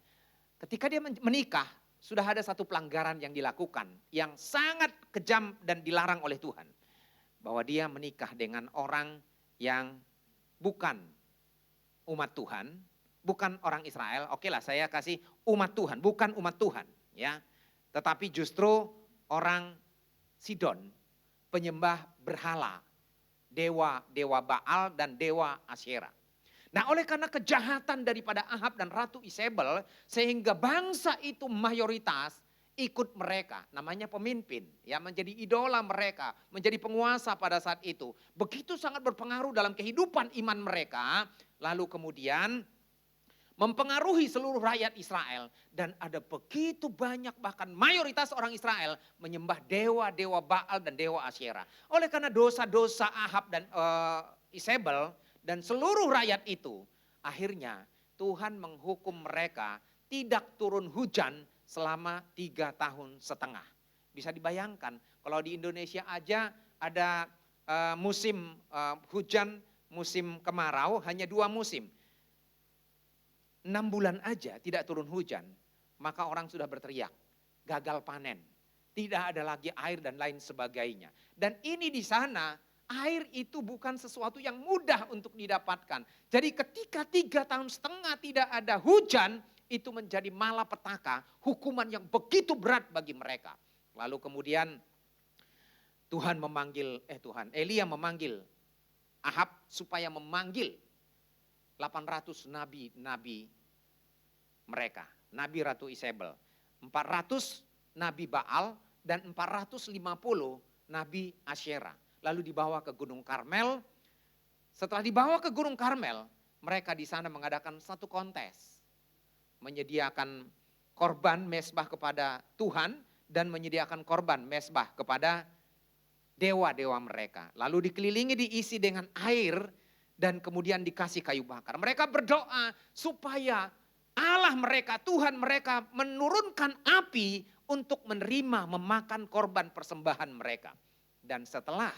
Ketika dia menikah, sudah ada satu pelanggaran yang dilakukan yang sangat kejam dan dilarang oleh Tuhan. Bahwa dia menikah dengan orang yang bukan umat Tuhan, bukan orang Israel. Oke lah, saya kasih umat Tuhan, bukan umat Tuhan, ya. Tetapi justru orang Sidon, penyembah berhala, dewa Baal dan dewa Asyera. Nah, oleh karena kejahatan daripada Ahab dan Ratu Isabel, sehingga bangsa itu mayoritas ikut mereka, namanya pemimpin, ya, menjadi idola mereka, menjadi penguasa pada saat itu. Begitu sangat berpengaruh dalam kehidupan iman mereka, lalu kemudian mempengaruhi seluruh rakyat Israel. Dan ada begitu banyak, bahkan mayoritas orang Israel menyembah dewa-dewa Baal dan dewa Asyera. Oleh karena dosa-dosa Ahab dan Isabel dan seluruh rakyat itu, akhirnya Tuhan menghukum mereka tidak turun hujan selama 3 tahun setengah. Bisa dibayangkan kalau di Indonesia aja ada musim hujan, musim kemarau, hanya 2 musim. 6 bulan aja tidak turun hujan, maka orang sudah berteriak, gagal panen. Tidak ada lagi air dan lain sebagainya. Dan ini di sana, air itu bukan sesuatu yang mudah untuk didapatkan. Jadi ketika 3 tahun setengah tidak ada hujan, itu menjadi malapetaka, hukuman yang begitu berat bagi mereka. Lalu kemudian Elia memanggil Ahab supaya memanggil 800 nabi-nabi mereka, nabi Ratu Isabel, 400 nabi Baal dan 450 nabi Asyera. Lalu dibawa ke Gunung Karmel. Setelah dibawa ke Gunung Karmel, mereka di sana mengadakan satu kontes, menyediakan korban mesbah kepada Tuhan dan menyediakan korban mesbah kepada dewa-dewa mereka. Lalu dikelilingi, diisi dengan air dan kemudian dikasih kayu bakar. Mereka berdoa supaya Allah mereka, Tuhan mereka menurunkan api untuk menerima memakan korban persembahan mereka. Dan setelah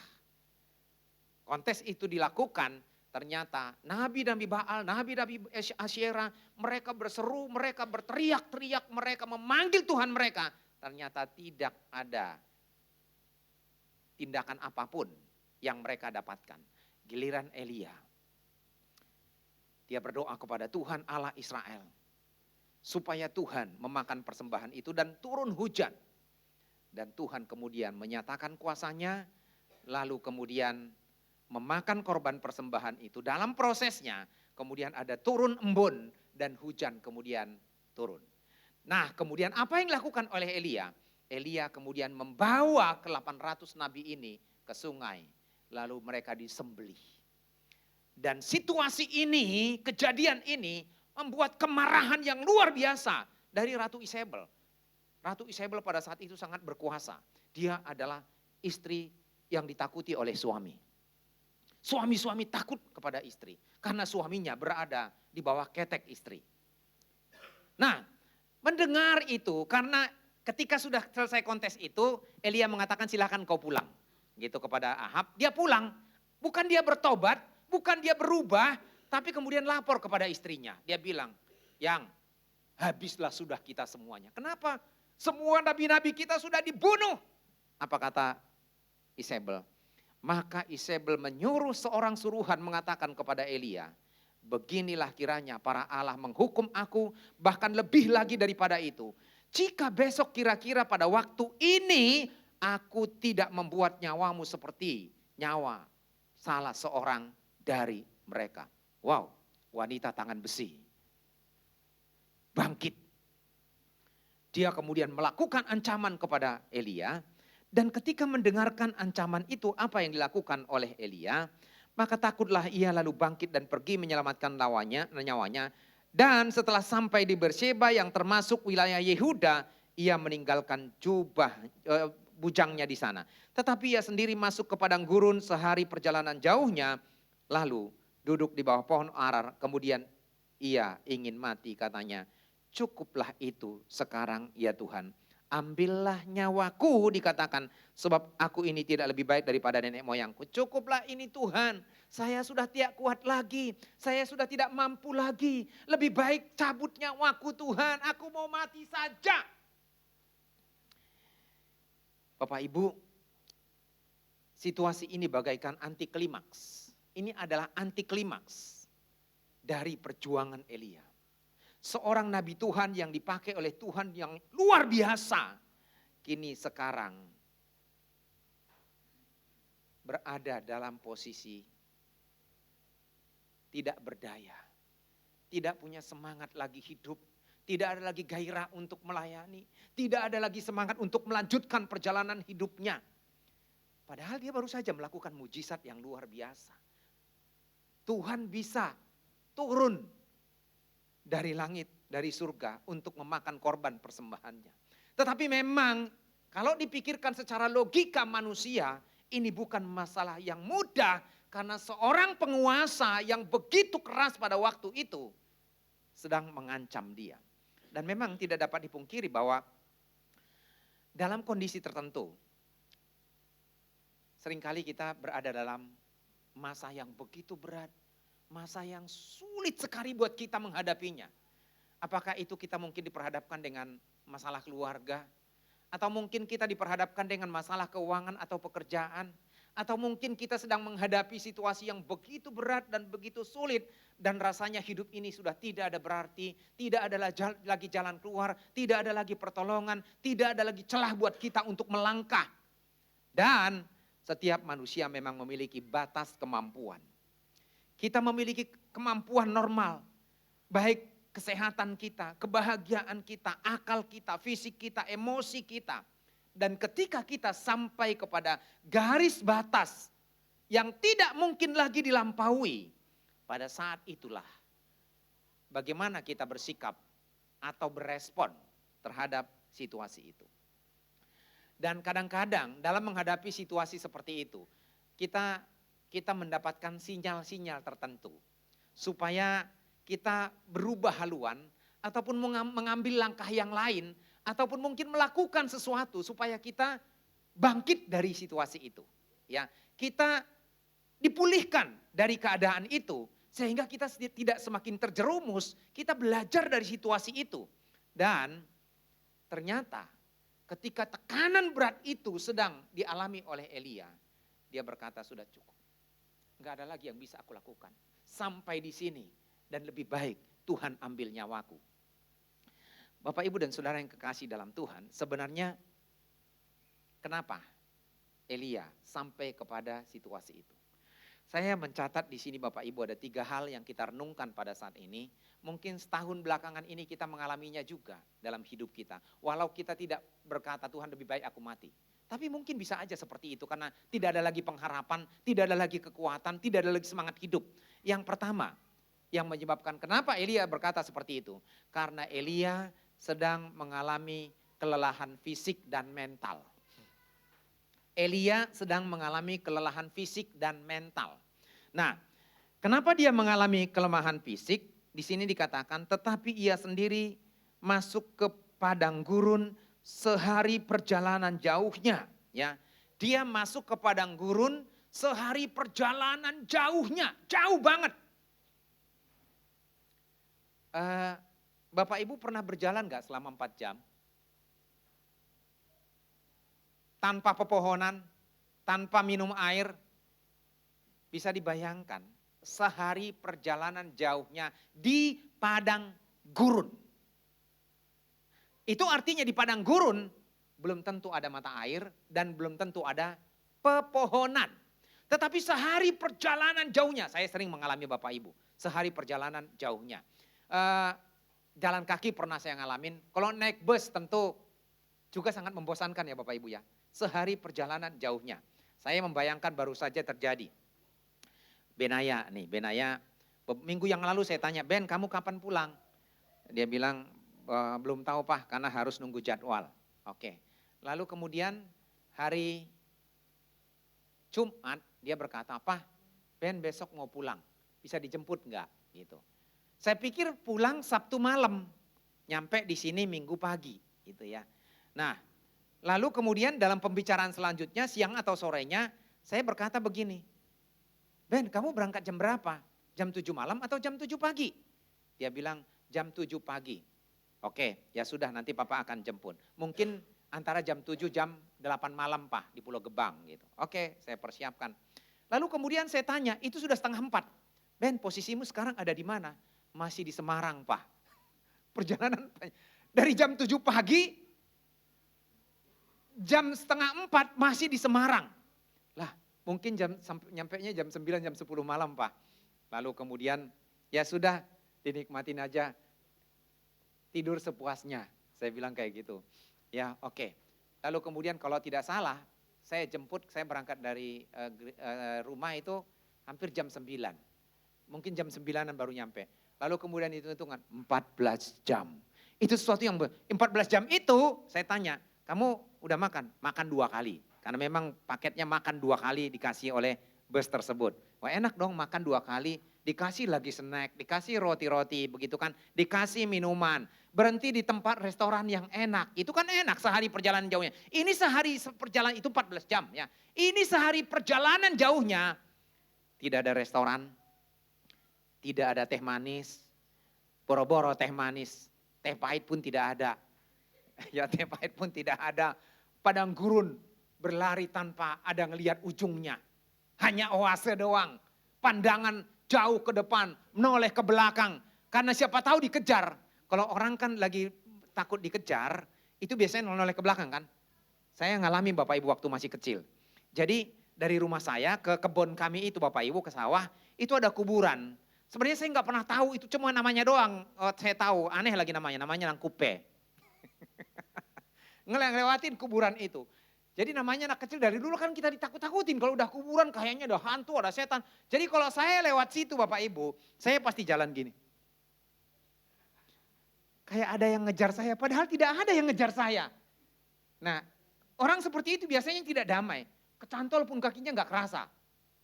kontes itu dilakukan, Ternyata nabi-nabi Baal, nabi-nabi Asyera, mereka berseru, mereka berteriak-teriak, mereka memanggil Tuhan mereka. Ternyata tidak ada tindakan apapun yang mereka dapatkan. Giliran Elia, dia berdoa kepada Tuhan Allah Israel, supaya Tuhan memakan persembahan itu dan turun hujan. Dan Tuhan kemudian menyatakan kuasanya, lalu kemudian memakan korban persembahan itu. Dalam prosesnya kemudian ada turun embun dan hujan kemudian turun. Nah, kemudian apa yang dilakukan oleh Elia? Elia kemudian membawa ke 800 nabi ini ke sungai. Lalu mereka disembelih. Dan situasi ini, kejadian ini membuat kemarahan yang luar biasa dari Ratu Isabel. Ratu Isabel pada saat itu sangat berkuasa. Dia adalah istri yang ditakuti oleh suami. Suami-suami takut kepada istri karena suaminya berada di bawah ketek istri. Nah, mendengar itu karena ketika sudah selesai kontes itu, Elia mengatakan silakan kau pulang. Gitu kepada Ahab, dia pulang. Bukan dia bertobat, bukan dia berubah, tapi kemudian lapor kepada istrinya. Dia bilang, "Yang, habislah sudah kita semuanya." Kenapa? Semua nabi-nabi kita sudah dibunuh. Apa kata Isabel? Maka Isabel menyuruh seorang suruhan mengatakan kepada Elia, "Beginilah kiranya para Allah menghukum aku, bahkan lebih lagi daripada itu. Jika besok kira-kira pada waktu ini aku tidak membuat nyawamu seperti nyawa salah seorang dari mereka." Wow, wanita tangan besi. Bangkit. Dia kemudian melakukan ancaman kepada Elia. Dan ketika mendengarkan ancaman itu, apa yang dilakukan oleh Elia? Maka takutlah ia lalu bangkit dan pergi menyelamatkan nyawanya. Dan setelah sampai di Beersheba yang termasuk wilayah Yehuda, ia meninggalkan bujangnya di sana. Tetapi ia sendiri masuk ke padang gurun sehari perjalanan jauhnya, lalu duduk di bawah pohon arar. Kemudian ia ingin mati, katanya, "Cukuplah itu sekarang ya Tuhan. Ambillah nyawaku," dikatakan, "sebab aku ini tidak lebih baik daripada nenek moyangku. Cukuplah ini Tuhan, saya sudah tidak kuat lagi, saya sudah tidak mampu lagi. Lebih baik cabut nyawaku Tuhan, aku mau mati saja." Bapak Ibu, situasi ini bagaikan anti klimaks. Ini adalah anti klimaks dari perjuangan Elia. Seorang nabi Tuhan yang dipakai oleh Tuhan yang luar biasa, kini sekarang berada dalam posisi tidak berdaya, tidak punya semangat lagi hidup, tidak ada lagi gairah untuk melayani, tidak ada lagi semangat untuk melanjutkan perjalanan hidupnya. Padahal dia baru saja melakukan mujizat yang luar biasa. Tuhan bisa turun dari langit, dari surga untuk memakan korban persembahannya. Tetapi memang kalau dipikirkan secara logika manusia, ini bukan masalah yang mudah karena seorang penguasa yang begitu keras pada waktu itu sedang mengancam dia. Dan memang tidak dapat dipungkiri bahwa dalam kondisi tertentu, seringkali kita berada dalam masa yang begitu berat, masa yang sulit sekali buat kita menghadapinya. Apakah itu kita mungkin diperhadapkan dengan masalah keluarga, atau mungkin kita diperhadapkan dengan masalah keuangan atau pekerjaan, atau mungkin kita sedang menghadapi situasi yang begitu berat dan begitu sulit, dan rasanya hidup ini sudah tidak ada berarti, tidak ada lagi jalan keluar, tidak ada lagi pertolongan, tidak ada lagi celah buat kita untuk melangkah. Dan setiap manusia memang memiliki batas kemampuan. Kita memiliki kemampuan normal, baik kesehatan kita, kebahagiaan kita, akal kita, fisik kita, emosi kita. Dan ketika kita sampai kepada garis batas yang tidak mungkin lagi dilampaui, pada saat itulah bagaimana kita bersikap atau berespon terhadap situasi itu. Dan kadang-kadang dalam menghadapi situasi seperti itu, kita mendapatkan sinyal-sinyal tertentu supaya kita berubah haluan ataupun mengambil langkah yang lain ataupun mungkin melakukan sesuatu supaya kita bangkit dari situasi itu. Ya, kita dipulihkan dari keadaan itu. Sehingga kita tidak semakin terjerumus, kita belajar dari situasi itu. Dan ternyata ketika tekanan berat itu sedang dialami oleh Elia, dia berkata sudah cukup. Enggak ada lagi yang bisa aku lakukan. Sampai di sini dan lebih baik Tuhan ambil nyawaku. Bapak, Ibu dan Saudara yang kekasih dalam Tuhan, sebenarnya kenapa Elia sampai kepada situasi itu? Saya mencatat di sini Bapak Ibu ada 3 hal yang kita renungkan pada saat ini. Mungkin setahun belakangan ini kita mengalaminya juga dalam hidup kita. Walau kita tidak berkata Tuhan lebih baik aku mati. Tapi mungkin bisa aja seperti itu karena tidak ada lagi pengharapan, tidak ada lagi kekuatan, tidak ada lagi semangat hidup. Yang pertama yang menyebabkan kenapa Elia berkata seperti itu. Karena Elia sedang mengalami kelelahan fisik dan mental. Elia sedang mengalami kelelahan fisik dan mental. Nah, kenapa dia mengalami kelemahan fisik? Di sini dikatakan, tetapi ia sendiri masuk ke padang gurun sehari perjalanan jauhnya. Ya, dia masuk ke padang gurun sehari perjalanan jauhnya, jauh banget. Bapak Ibu pernah berjalan gak selama 4 jam? Tanpa pepohonan, tanpa minum air, bisa dibayangkan sehari perjalanan jauhnya di padang gurun. Itu artinya di padang gurun belum tentu ada mata air dan belum tentu ada pepohonan. Tetapi sehari perjalanan jauhnya, saya sering mengalami Bapak Ibu, sehari perjalanan jauhnya. Jalan kaki pernah saya ngalamin, kalau naik bus tentu juga sangat membosankan ya Bapak Ibu ya. Sehari perjalanan jauhnya. Saya membayangkan baru saja terjadi. Benaya minggu yang lalu saya tanya, Ben kamu kapan pulang? Dia bilang, belum tahu Pak karena harus nunggu jadwal. Oke. Lalu kemudian hari Jumat dia berkata, Pak Ben besok mau pulang, bisa dijemput enggak? Gitu. Saya pikir pulang Sabtu malam, nyampe di sini Minggu pagi gitu ya. Nah, lalu kemudian dalam pembicaraan selanjutnya siang atau sorenya saya berkata begini, Ben kamu berangkat jam berapa? Jam 7 malam atau jam 7 pagi? Dia bilang jam 7 pagi. Oke ya sudah nanti Papa akan jemput. Mungkin antara jam 7 jam 8 malam Pak di Pulau Gebang gitu. Oke saya persiapkan. Lalu kemudian saya tanya itu sudah 3:30. Ben posisimu sekarang ada di mana? Masih di Semarang Pak. Perjalanan dari jam 7 pagi jam 3:30 masih di Semarang. Lah mungkin nyampenya jam 9, jam 10 malam Pak. Lalu kemudian ya sudah dinikmatin aja. Tidur sepuasnya. Saya bilang kayak gitu. Ya oke. Lalu kemudian kalau tidak salah saya berangkat dari rumah itu hampir jam 9. Mungkin jam 9-an baru nyampe. Lalu kemudian hitungan 14 jam. Itu sesuatu yang 14 jam itu saya tanya, kamu udah makan? Makan 2 kali. Karena memang paketnya makan 2 kali dikasih oleh bus tersebut. Wah enak dong makan 2 kali, dikasih lagi snack, dikasih roti-roti begitu kan, dikasih minuman. Berhenti di tempat restoran yang enak, itu kan enak sehari perjalanan jauhnya. Ini sehari perjalanan itu 14 jam ya. Ini sehari perjalanan jauhnya, tidak ada restoran, tidak ada teh manis, boro-boro teh manis, teh pahit pun tidak ada. Ya teh pahit pun tidak ada. Padang gurun berlari tanpa ada ngelihat ujungnya. Hanya oase doang. Pandangan jauh ke depan, menoleh ke belakang. Karena siapa tahu dikejar. Kalau orang kan lagi takut dikejar, itu biasanya menoleh ke belakang kan. Saya ngalami Bapak Ibu waktu masih kecil. Jadi dari rumah saya ke kebun kami itu Bapak Ibu ke sawah, itu ada kuburan. Sebenarnya saya nggak pernah tahu, itu cuma namanya doang. Saya tahu, aneh lagi namanya Nangkupe. Ngelewatin kuburan itu. Jadi namanya anak kecil dari dulu kan kita ditakut-takutin. Kalau udah kuburan kayaknya ada hantu, ada setan. Jadi kalau saya lewat situ Bapak Ibu, saya pasti jalan gini. Kayak ada yang ngejar saya, padahal tidak ada yang ngejar saya. Nah orang seperti itu biasanya tidak damai. Kecantol pun kakinya nggak kerasa.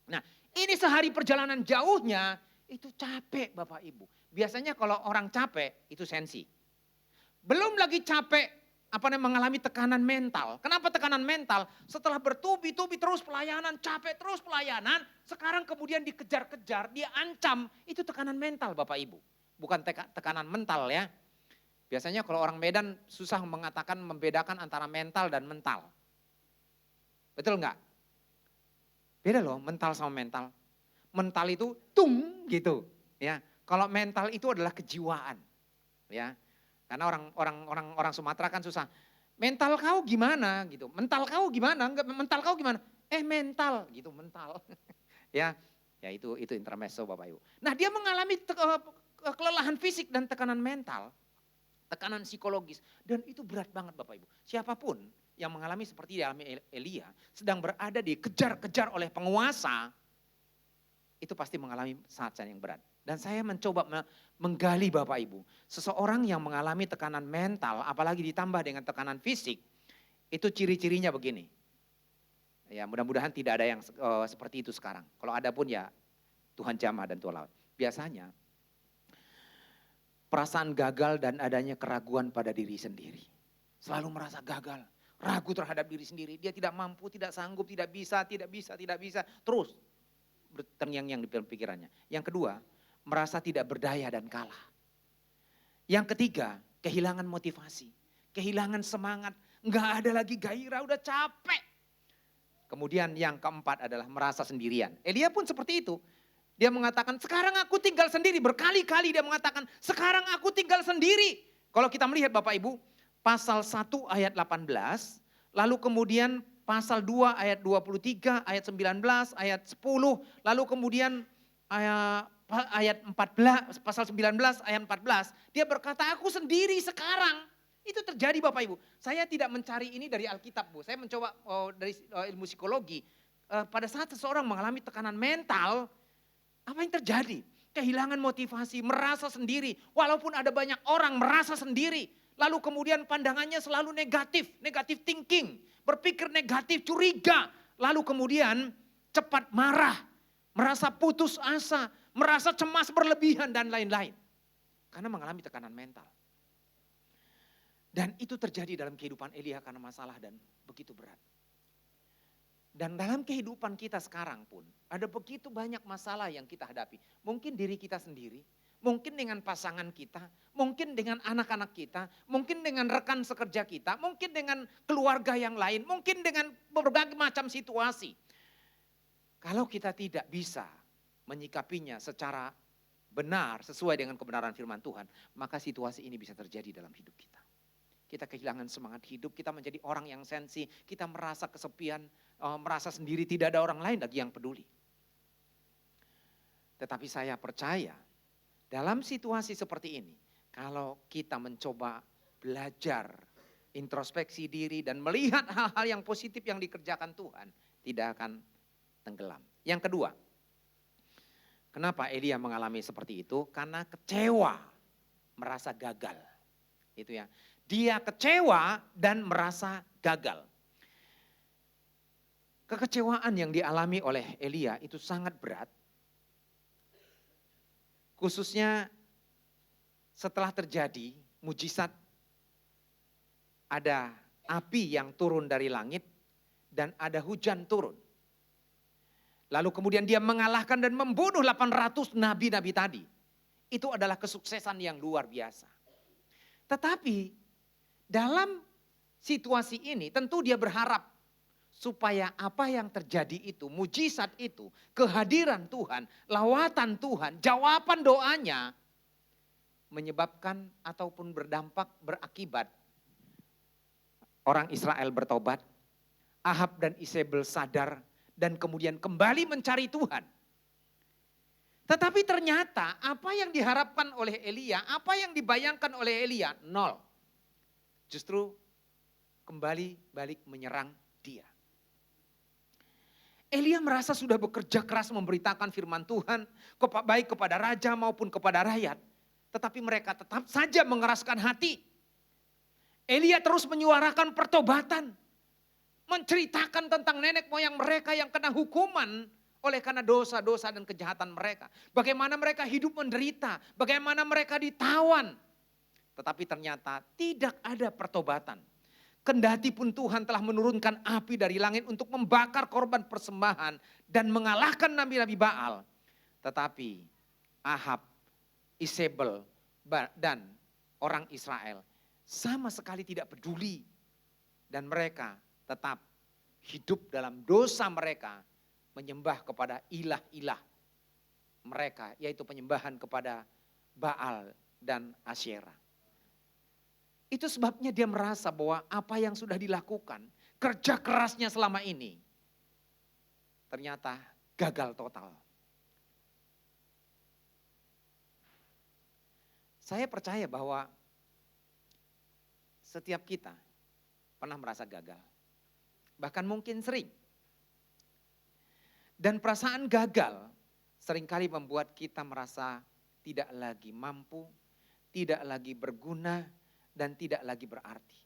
Nah ini sehari perjalanan jauhnya, itu capek Bapak Ibu. Biasanya kalau orang capek itu sensi. Belum lagi capek mengalami tekanan mental. Kenapa tekanan mental? Setelah bertubi-tubi terus pelayanan, capek terus pelayanan, sekarang kemudian dikejar-kejar, dia ancam, itu tekanan mental Bapak Ibu. Bukan tekanan mental ya. Biasanya kalau orang Medan susah membedakan antara mental dan mental. Betul enggak? Beda loh mental sama mental. Mental itu tung gitu ya. Kalau mental itu adalah kejiwaan ya. Karena orang Sumatera kan susah. Mental kau gimana gitu. Mental kau gimana? Enggak, mental kau gimana? Mental gitu, mental. ya itu intermezzo Bapak Ibu. Nah, dia mengalami kelelahan fisik dan tekanan mental, tekanan psikologis, dan itu berat banget Bapak Ibu. Siapapun yang mengalami seperti dialami Elia, sedang berada dikejar-kejar oleh penguasa, itu pasti mengalami saat-saat yang berat. Dan saya mencoba menggali Bapak Ibu, seseorang yang mengalami tekanan mental, apalagi ditambah dengan tekanan fisik, itu ciri-cirinya begini. Ya, mudah-mudahan tidak ada yang seperti itu sekarang. Kalau ada pun ya Tuhan jamah dan Tuhan lawan. Biasanya perasaan gagal dan adanya keraguan pada diri sendiri. Selalu merasa gagal, ragu terhadap diri sendiri. Dia tidak mampu, tidak sanggup, tidak bisa. Terus terngiang-ngiang di pikirannya. Yang kedua, merasa tidak berdaya dan kalah. Yang ketiga, kehilangan motivasi, kehilangan semangat. Nggak ada lagi gairah, udah capek. Kemudian yang keempat adalah merasa sendirian. Elia pun seperti itu. Dia mengatakan, sekarang aku tinggal sendiri. Berkali-kali dia mengatakan, sekarang aku tinggal sendiri. Kalau kita melihat Bapak Ibu, pasal 1 ayat 18, lalu kemudian pasal 2 ayat 23, ayat 19, ayat 10, lalu kemudian ayat 14, pasal 19 ayat 14, dia berkata, aku sendiri sekarang. Itu terjadi Bapak Ibu. Saya tidak mencari ini dari Alkitab Bu, saya mencoba dari ilmu psikologi. Pada saat seseorang mengalami tekanan mental, apa yang terjadi? Kehilangan motivasi, merasa sendiri. Walaupun ada banyak orang merasa sendiri. Lalu kemudian pandangannya selalu negatif thinking. Berpikir negatif, curiga. Lalu kemudian cepat marah, merasa putus asa, merasa cemas berlebihan dan lain-lain. Karena mengalami tekanan mental. Dan itu terjadi dalam kehidupan Elia karena masalah dan begitu berat. Dan dalam kehidupan kita sekarang pun ada begitu banyak masalah yang kita hadapi. Mungkin diri kita sendiri, mungkin dengan pasangan kita, mungkin dengan anak-anak kita, mungkin dengan rekan sekerja kita, mungkin dengan keluarga yang lain, mungkin dengan berbagai macam situasi. Kalau kita tidak bisa menyikapinya secara benar sesuai dengan kebenaran firman Tuhan, maka situasi ini bisa terjadi dalam hidup kita. Kita kehilangan semangat hidup, kita menjadi orang yang sensi, kita merasa kesepian, merasa sendiri, tidak ada orang lain lagi yang peduli. Tetapi saya percaya dalam situasi seperti ini, kalau kita mencoba belajar, introspeksi diri dan melihat hal-hal yang positif yang dikerjakan Tuhan, tidak akan tenggelam. Yang kedua, kenapa Elia mengalami seperti itu? Karena kecewa, merasa gagal. Itu ya. Dia kecewa dan merasa gagal. Kekecewaan yang dialami oleh Elia itu sangat berat. Khususnya setelah terjadi mujizat, ada api yang turun dari langit dan ada hujan turun. Lalu kemudian dia mengalahkan dan membunuh 800 nabi-nabi tadi. Itu adalah kesuksesan yang luar biasa. Tetapi dalam situasi ini tentu dia berharap supaya apa yang terjadi itu, mujizat itu, kehadiran Tuhan, lawatan Tuhan, jawaban doanya menyebabkan ataupun berakibat orang Israel bertobat, Ahab dan Isabel sadar dan kemudian kembali mencari Tuhan. Tetapi ternyata apa yang diharapkan oleh Elia, apa yang dibayangkan oleh Elia, nol. Justru kembali balik menyerang dia. Elia merasa sudah bekerja keras memberitakan firman Tuhan, baik kepada raja maupun kepada rakyat. Tetapi mereka tetap saja mengeraskan hati. Elia terus menyuarakan pertobatan. Menceritakan tentang nenek moyang mereka yang kena hukuman oleh karena dosa-dosa dan kejahatan mereka. Bagaimana mereka hidup menderita, bagaimana mereka ditawan. Tetapi ternyata tidak ada pertobatan. Kendati pun Tuhan telah menurunkan api dari langit untuk membakar korban persembahan dan mengalahkan nabi-nabi Baal. Tetapi Ahab, Isabel, dan orang Israel sama sekali tidak peduli. Dan mereka tetap hidup dalam dosa mereka, menyembah kepada ilah-ilah mereka, yaitu penyembahan kepada Baal dan Asyera. Itu sebabnya dia merasa bahwa apa yang sudah dilakukan, kerja kerasnya selama ini, ternyata gagal total. Saya percaya bahwa setiap kita pernah merasa gagal. Bahkan mungkin sering. Dan perasaan gagal seringkali membuat kita merasa tidak lagi mampu, tidak lagi berguna, dan tidak lagi berarti.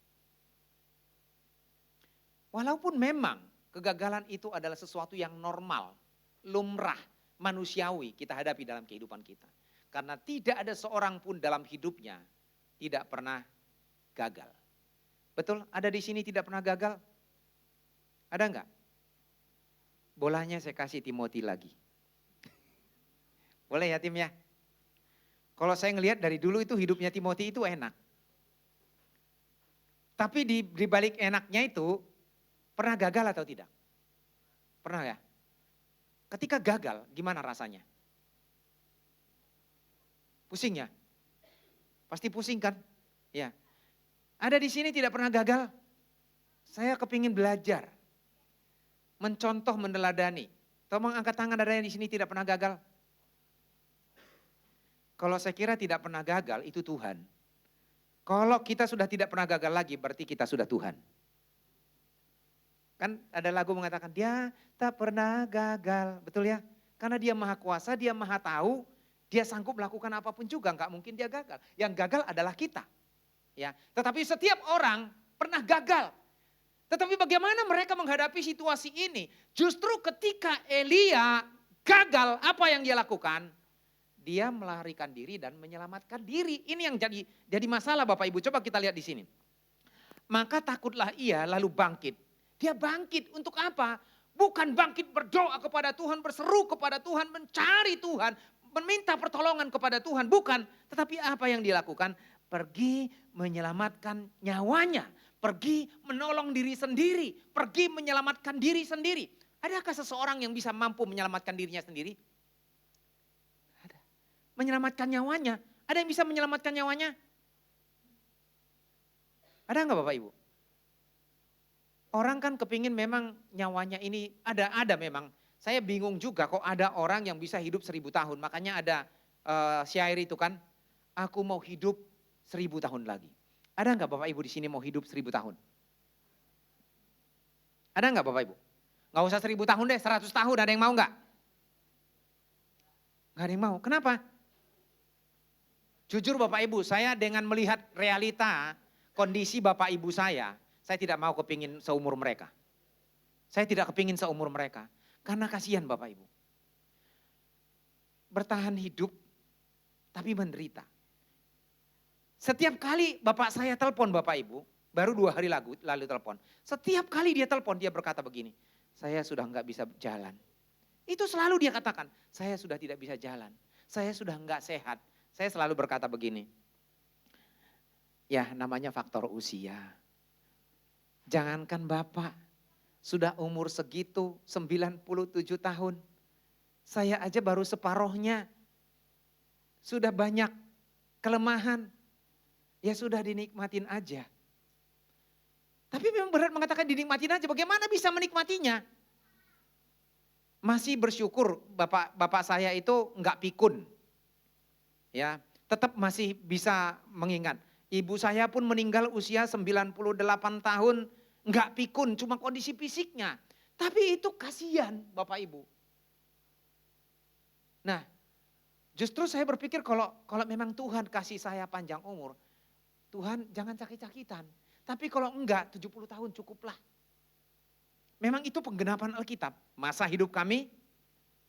Walaupun memang kegagalan itu adalah sesuatu yang normal, lumrah, manusiawi kita hadapi dalam kehidupan kita. Karena tidak ada seorang pun dalam hidupnya tidak pernah gagal. Betul? Ada di sini tidak pernah gagal? Ada enggak? Bolanya saya kasih Timothy lagi. Boleh ya tim ya? Kalau saya ngelihat dari dulu itu hidupnya Timothy itu enak. Tapi di balik enaknya itu pernah gagal atau tidak? Pernah ya? Ketika gagal gimana rasanya? Pusing ya? Pasti pusing kan? Ya. Ada di sini tidak pernah gagal? Saya kepingin belajar. Mencontoh, meneladani. Tolong angkat tangan, ada yang di sini tidak pernah gagal? Kalau saya kira tidak pernah gagal itu Tuhan. Kalau kita sudah tidak pernah gagal lagi berarti kita sudah Tuhan. Kan ada lagu mengatakan dia tak pernah gagal, betul ya? Karena dia maha kuasa, dia maha tahu, dia sanggup melakukan apapun juga, nggak mungkin dia gagal. Yang gagal adalah kita. Ya, tetapi setiap orang pernah gagal. Tetapi bagaimana mereka menghadapi situasi ini? Justru ketika Elia gagal, apa yang dia lakukan? Dia melarikan diri dan menyelamatkan diri. Ini yang jadi masalah Bapak Ibu. Coba kita lihat di sini. Maka takutlah ia lalu bangkit. Dia bangkit untuk apa? Bukan bangkit berdoa kepada Tuhan, berseru kepada Tuhan, mencari Tuhan, meminta pertolongan kepada Tuhan. Bukan, tetapi apa yang dilakukan? Pergi menyelamatkan nyawanya. Pergi menolong diri sendiri. Pergi menyelamatkan diri sendiri. Adakah seseorang yang bisa mampu menyelamatkan dirinya sendiri? Menyelamatkan nyawanya. Ada yang bisa menyelamatkan nyawanya? Ada enggak Bapak Ibu? Orang kan kepingin memang nyawanya ini ada memang. Saya bingung juga kok ada orang yang bisa hidup 1000 tahun. Makanya ada syair itu kan. Aku mau hidup 1000 tahun lagi. Ada enggak Bapak Ibu di sini mau hidup 1000 tahun? Ada enggak Bapak Ibu? Enggak usah 1000 tahun deh, 100 tahun ada yang mau enggak? Enggak ada yang mau. Kenapa? Jujur Bapak Ibu, saya dengan melihat realita kondisi Bapak Ibu saya tidak mau kepingin seumur mereka. Saya tidak kepingin seumur mereka. Karena kasihan Bapak Ibu. Bertahan hidup tapi menderita. Setiap kali Bapak saya telepon Bapak Ibu, baru 2 hari lalu telepon. Setiap kali dia telepon dia berkata begini, saya sudah enggak bisa jalan. Itu selalu dia katakan, saya sudah tidak bisa jalan. Saya sudah enggak sehat. Saya selalu berkata begini, ya namanya faktor usia. Jangankan Bapak, sudah umur segitu 97 tahun. Saya aja baru separohnya. Sudah banyak kelemahan. Ya sudah dinikmatin aja. Tapi memang berat mengatakan dinikmatin aja, bagaimana bisa menikmatinya? Masih bersyukur bapak saya itu enggak pikun. Ya, tetap masih bisa mengingat. Ibu saya pun meninggal usia 98 tahun, enggak pikun, cuma kondisi fisiknya. Tapi itu kasihan Bapak Ibu. Nah, justru saya berpikir kalau memang Tuhan kasih saya panjang umur, Tuhan jangan sakit-sakitan. Tapi kalau enggak 70 tahun cukuplah. Memang itu penggenapan Alkitab. Masa hidup kami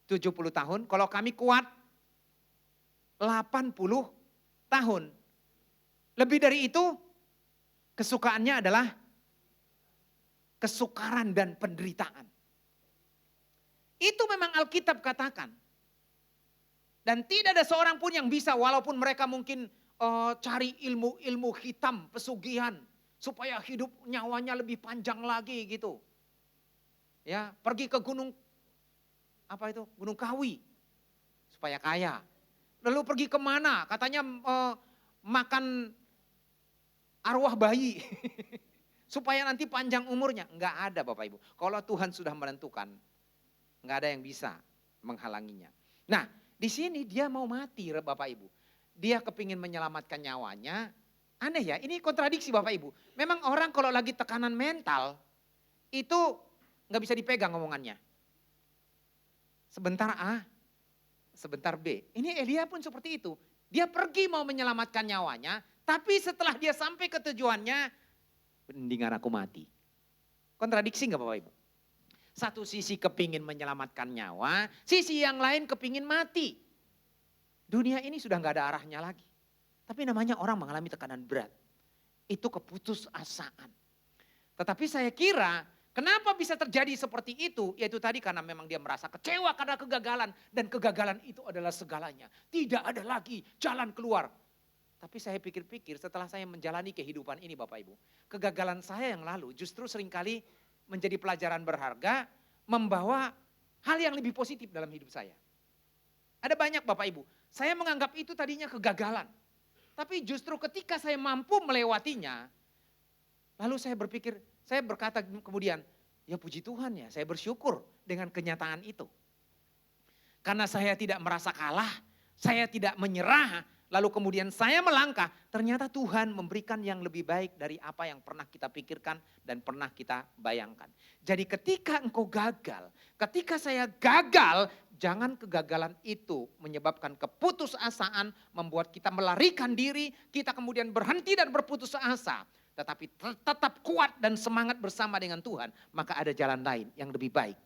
70 tahun, kalau kami kuat 80 tahun. Lebih dari itu kesukaannya adalah kesukaran dan penderitaan. Itu memang Alkitab katakan. Dan tidak ada seorang pun yang bisa, walaupun mereka mungkin cari ilmu hitam, pesugihan, supaya hidup nyawanya lebih panjang lagi gitu. Ya, pergi ke gunung, apa itu? Gunung Kawi, supaya kaya. Lalu pergi kemana? Katanya makan arwah bayi, supaya nanti panjang umurnya. Enggak ada Bapak Ibu. Kalau Tuhan sudah menentukan, enggak ada yang bisa menghalanginya. Nah, di sini dia mau mati Bapak Ibu. Dia kepingin menyelamatkan nyawanya. Aneh ya, ini kontradiksi Bapak Ibu. Memang orang kalau lagi tekanan mental, itu nggak bisa dipegang omongannya. Sebentar A, sebentar B. Ini Elia pun seperti itu. Dia pergi mau menyelamatkan nyawanya, tapi setelah dia sampai ke tujuannya, mendingan aku mati. Kontradiksi nggak Bapak Ibu? Satu sisi kepingin menyelamatkan nyawa, sisi yang lain kepingin mati. Dunia ini sudah nggak ada arahnya lagi. Tapi namanya orang mengalami tekanan berat. Itu keputusasaan. Tetapi saya kira kenapa bisa terjadi seperti itu? Yaitu tadi karena memang dia merasa kecewa karena kegagalan. Dan kegagalan itu adalah segalanya. Tidak ada lagi jalan keluar. Tapi saya pikir-pikir setelah saya menjalani kehidupan ini Bapak Ibu. Kegagalan saya yang lalu justru seringkali menjadi pelajaran berharga. Membawa hal yang lebih positif dalam hidup saya. Ada banyak Bapak Ibu. Saya menganggap itu tadinya kegagalan. Tapi justru ketika saya mampu melewatinya. Lalu saya berpikir, saya berkata kemudian, ya puji Tuhan ya, saya bersyukur dengan kenyataan itu. Karena saya tidak merasa kalah, saya tidak menyerah, lalu kemudian saya melangkah, ternyata Tuhan memberikan yang lebih baik dari apa yang pernah kita pikirkan dan pernah kita bayangkan. Jadi ketika engkau gagal, ketika saya gagal, jangan kegagalan itu menyebabkan keputusasaan, membuat kita melarikan diri, kita kemudian berhenti dan berputus asa. Tetapi tetap kuat dan semangat bersama dengan Tuhan, maka ada jalan lain yang lebih baik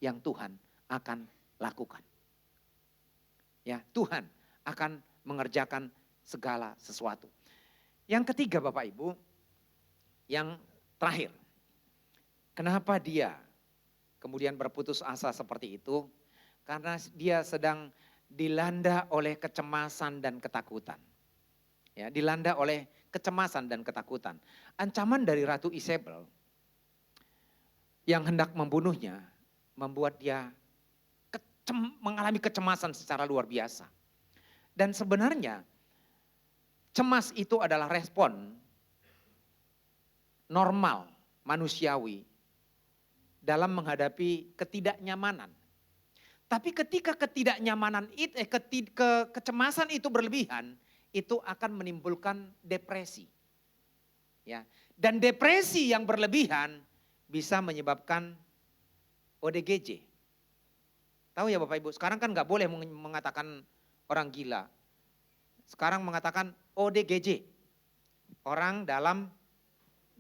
yang Tuhan akan lakukan. Ya, Tuhan akan mengerjakan segala sesuatu. Yang ketiga Bapak Ibu, yang terakhir. Kenapa dia kemudian berputus asa seperti itu? Karena dia sedang dilanda oleh kecemasan dan ketakutan. Ya, dilanda oleh kecemasan dan ketakutan. Ancaman dari Ratu Isabel yang hendak membunuhnya membuat dia mengalami kecemasan secara luar biasa. Dan sebenarnya cemas itu adalah respon normal manusiawi dalam menghadapi ketidaknyamanan. Tapi ketika ketidaknyamanan itu, kecemasan itu berlebihan, itu akan menimbulkan depresi. Ya. Dan depresi yang berlebihan bisa menyebabkan ODGJ. Tahu ya Bapak Ibu, sekarang kan nggak boleh mengatakan orang gila. Sekarang mengatakan ODGJ, orang dalam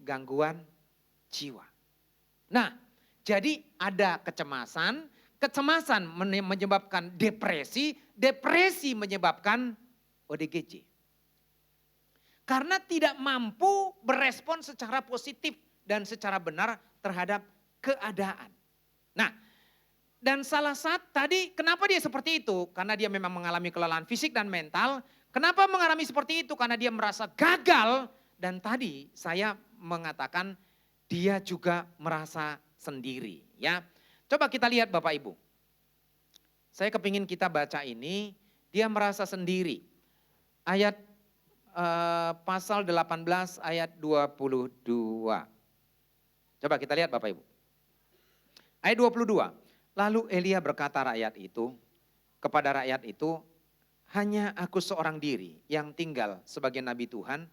gangguan jiwa. Nah, jadi ada kecemasan, kecemasan menyebabkan depresi, depresi menyebabkan ODGJ. Karena tidak mampu berespon secara positif dan secara benar terhadap keadaan. Nah, dan salah satu tadi kenapa dia seperti itu? Karena dia memang mengalami kelelahan fisik dan mental. Kenapa mengalami seperti itu? Karena dia merasa gagal. Dan tadi saya mengatakan dia juga merasa sendiri. Ya, coba kita lihat Bapak Ibu. Saya kepingin kita baca ini. Dia merasa sendiri. Ayat pasal 18 ayat 22. Coba kita lihat Bapak Ibu. Ayat 22. Lalu Elia berkata kepada rakyat itu, hanya aku seorang diri yang tinggal sebagai nabi Tuhan.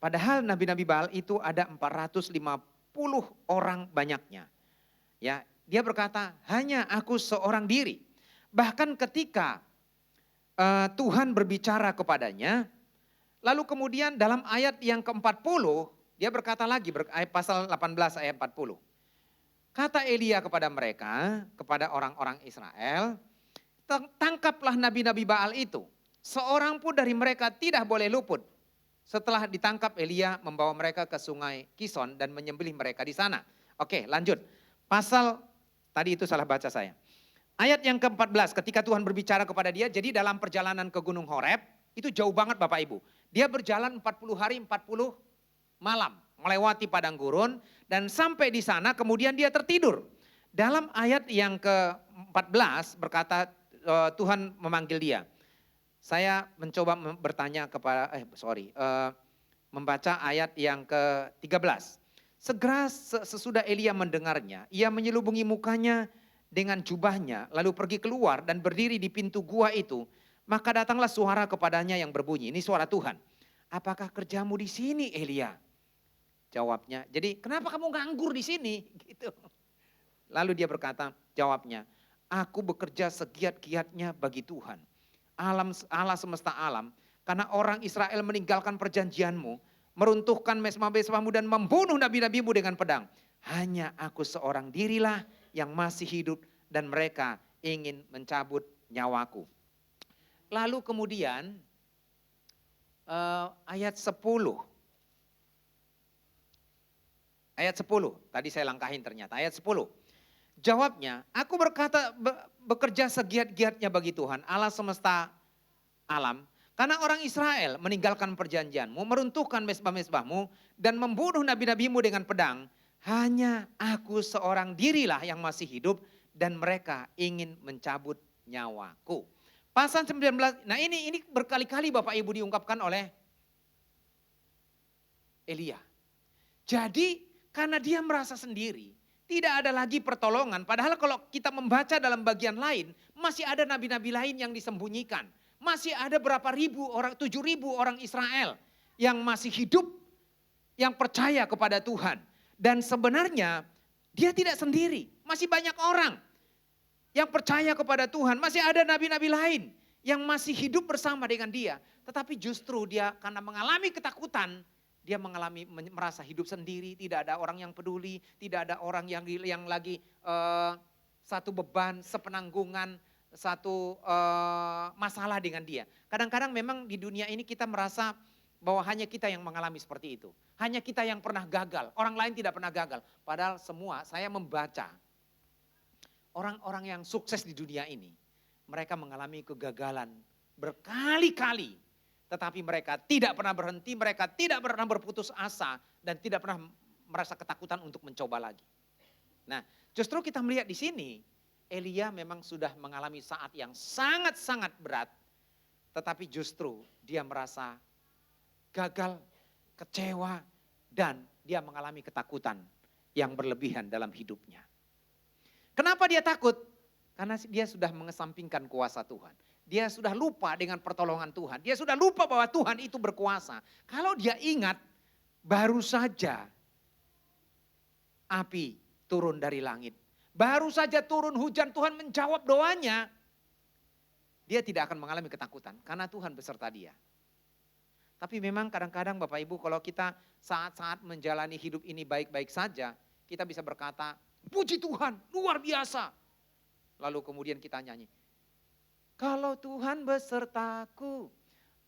Padahal nabi-nabi Baal itu ada 450 orang banyaknya. Ya, dia berkata, hanya aku seorang diri. Bahkan ketika Tuhan berbicara kepadanya, lalu kemudian dalam ayat yang ke-40, dia berkata lagi, pasal 18 ayat 40. Kata Elia kepada mereka, kepada orang-orang Israel, tangkaplah nabi-nabi Baal itu. Seorang pun dari mereka tidak boleh luput. Setelah ditangkap Elia membawa mereka ke sungai Kison dan menyembelih mereka di sana. Oke, lanjut. Pasal, tadi itu salah baca saya. Ayat yang ke-14, ketika Tuhan berbicara kepada dia, jadi dalam perjalanan ke Gunung Horeb, itu jauh banget Bapak Ibu. Dia berjalan 40 hari 40 malam, melewati padang gurun, dan sampai di sana kemudian dia tertidur. Dalam ayat yang ke-14 berkata Tuhan memanggil dia. Saya mencoba bertanya kepada, membaca ayat yang ke-13. Segera sesudah Elia mendengarnya, ia menyelubungi mukanya dengan jubahnya, lalu pergi keluar dan berdiri di pintu gua itu. Maka datanglah suara kepadanya yang berbunyi, ini suara Tuhan. Apakah kerjamu di sini Elia? Jawabnya, jadi kenapa kamu nganggur di sini? Gitu. Lalu dia berkata, jawabnya, aku bekerja segiat-giatnya bagi Tuhan. Allah semesta alam, karena orang Israel meninggalkan perjanjianmu, meruntuhkan mesbah-mesbahmu dan membunuh nabi-nabimu dengan pedang. Hanya aku seorang dirilah yang masih hidup dan mereka ingin mencabut nyawaku. Lalu kemudian ayat 10. Ayat 10, tadi saya langkahin ternyata. Ayat 10. Jawabnya, aku berkata bekerja segiat-giatnya bagi Tuhan, Allah semesta alam. Karena orang Israel meninggalkan perjanjianmu, meruntuhkan mesbah-mesbahmu, dan membunuh nabi-nabimu dengan pedang. Hanya aku seorang dirilah yang masih hidup, dan mereka ingin mencabut nyawaku. Pasal 19, nah ini berkali-kali Bapak Ibu diungkapkan oleh Elia. Jadi karena dia merasa sendiri, tidak ada lagi pertolongan. Padahal kalau kita membaca dalam bagian lain, masih ada nabi-nabi lain yang disembunyikan. Masih ada berapa ribu orang, 7.000 orang Israel yang masih hidup, yang percaya kepada Tuhan. Dan sebenarnya dia tidak sendiri, masih banyak orang yang percaya kepada Tuhan. Masih ada nabi-nabi lain yang masih hidup bersama dengan dia. Tetapi justru dia karena mengalami ketakutan, dia merasa hidup sendiri, tidak ada orang yang peduli, tidak ada orang yang lagi satu beban, sepenanggungan, satu masalah dengan dia. Kadang-kadang memang di dunia ini kita merasa bahwa hanya kita yang mengalami seperti itu. Hanya kita yang pernah gagal, orang lain tidak pernah gagal. Padahal semua, saya membaca orang-orang yang sukses di dunia ini, mereka mengalami kegagalan berkali-kali. Tetapi mereka tidak pernah berhenti, mereka tidak pernah berputus asa, dan tidak pernah merasa ketakutan untuk mencoba lagi. Nah, justru kita melihat di sini, Elia memang sudah mengalami saat yang sangat-sangat berat, tetapi justru dia merasa gagal, kecewa, dan dia mengalami ketakutan yang berlebihan dalam hidupnya. Kenapa dia takut? Karena dia sudah mengesampingkan kuasa Tuhan. Dia sudah lupa dengan pertolongan Tuhan. Dia sudah lupa bahwa Tuhan itu berkuasa. Kalau dia ingat, baru saja api turun dari langit. Baru saja turun hujan, Tuhan menjawab doanya. Dia tidak akan mengalami ketakutan karena Tuhan beserta dia. Tapi memang kadang-kadang Bapak Ibu, kalau kita saat-saat menjalani hidup ini baik-baik saja, kita bisa berkata, puji Tuhan, luar biasa. Lalu kemudian kita nyanyi, kalau Tuhan besertaku,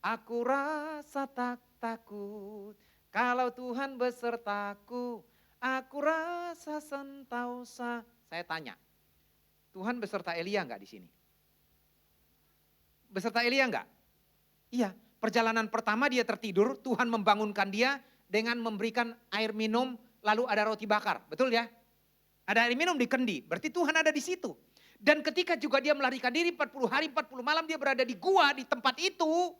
aku rasa tak takut. Kalau Tuhan besertaku, aku rasa sentausa. Saya tanya, Tuhan beserta Elia enggak di sini? Beserta Elia enggak? Iya, perjalanan pertama dia tertidur, Tuhan membangunkan dia dengan memberikan air minum, lalu ada roti bakar, betul ya? Ada air minum di kendi, berarti Tuhan ada di situ. Dan ketika juga dia melarikan diri 40 hari 40 malam dia berada di gua di tempat itu.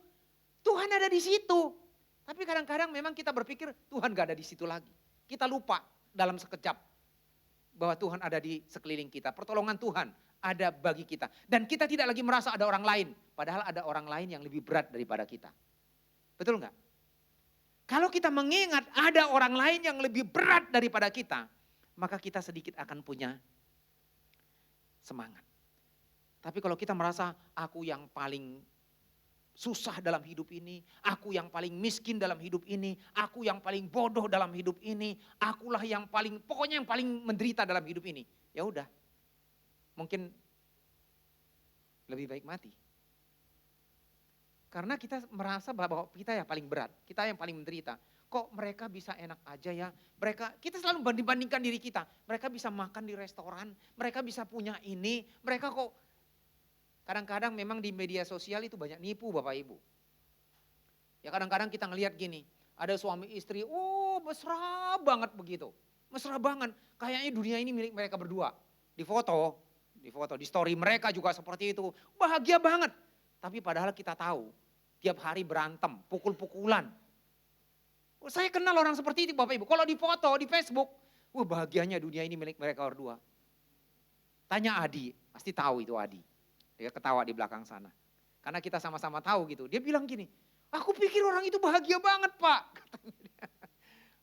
Tuhan ada di situ. Tapi kadang-kadang memang kita berpikir Tuhan gak ada di situ lagi. Kita lupa dalam sekejap bahwa Tuhan ada di sekeliling kita. Pertolongan Tuhan ada bagi kita. Dan kita tidak lagi merasa ada orang lain. Padahal ada orang lain yang lebih berat daripada kita. Betul gak? Kalau kita mengingat ada orang lain yang lebih berat daripada kita, maka kita sedikit akan punya semangat. Tapi kalau kita merasa aku yang paling susah dalam hidup ini, aku yang paling miskin dalam hidup ini, aku yang paling bodoh dalam hidup ini, akulah yang paling, pokoknya yang paling menderita dalam hidup ini. Ya udah, mungkin lebih baik mati. Karena kita merasa bahwa kita yang paling berat, kita yang paling menderita. kok mereka bisa enak aja ya. Kita selalu banding-bandingkan diri kita. Mereka bisa makan di restoran, mereka bisa punya ini, mereka kok. Kadang-kadang memang di media sosial itu banyak nipu Bapak Ibu. Ya kadang-kadang kita ngelihat gini, ada suami istri, mesra banget begitu. Mesra banget, kayaknya dunia ini milik mereka berdua. Di foto, di story mereka juga seperti itu. Bahagia banget. Tapi padahal kita tahu, tiap hari berantem, pukul-pukulan. Saya kenal orang seperti itu Bapak Ibu. Kalau di foto, di Facebook, bahagianya dunia ini milik mereka berdua. Tanya Adi, pasti tahu itu Adi. Dia ketawa di belakang sana. Karena kita sama-sama tahu gitu. Dia bilang gini, aku pikir orang itu bahagia banget Pak. Katanya dia.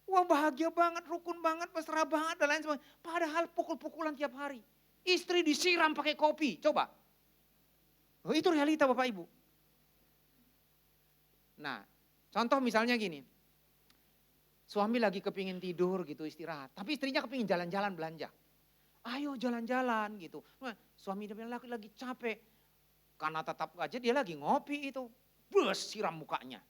Wah bahagia banget, rukun banget, mesra banget dan lain sebagainya. Padahal pukul-pukulan tiap hari. Istri disiram pakai kopi, coba. Itu realita Bapak Ibu. Nah, contoh misalnya gini. Suami lagi kepingin tidur gitu istirahat. Tapi istrinya kepingin jalan-jalan belanja. Ayo jalan-jalan gitu. Nah, suami dia bilang lagi capek. Karena tetap aja dia lagi ngopi itu. Bus siram mukanya.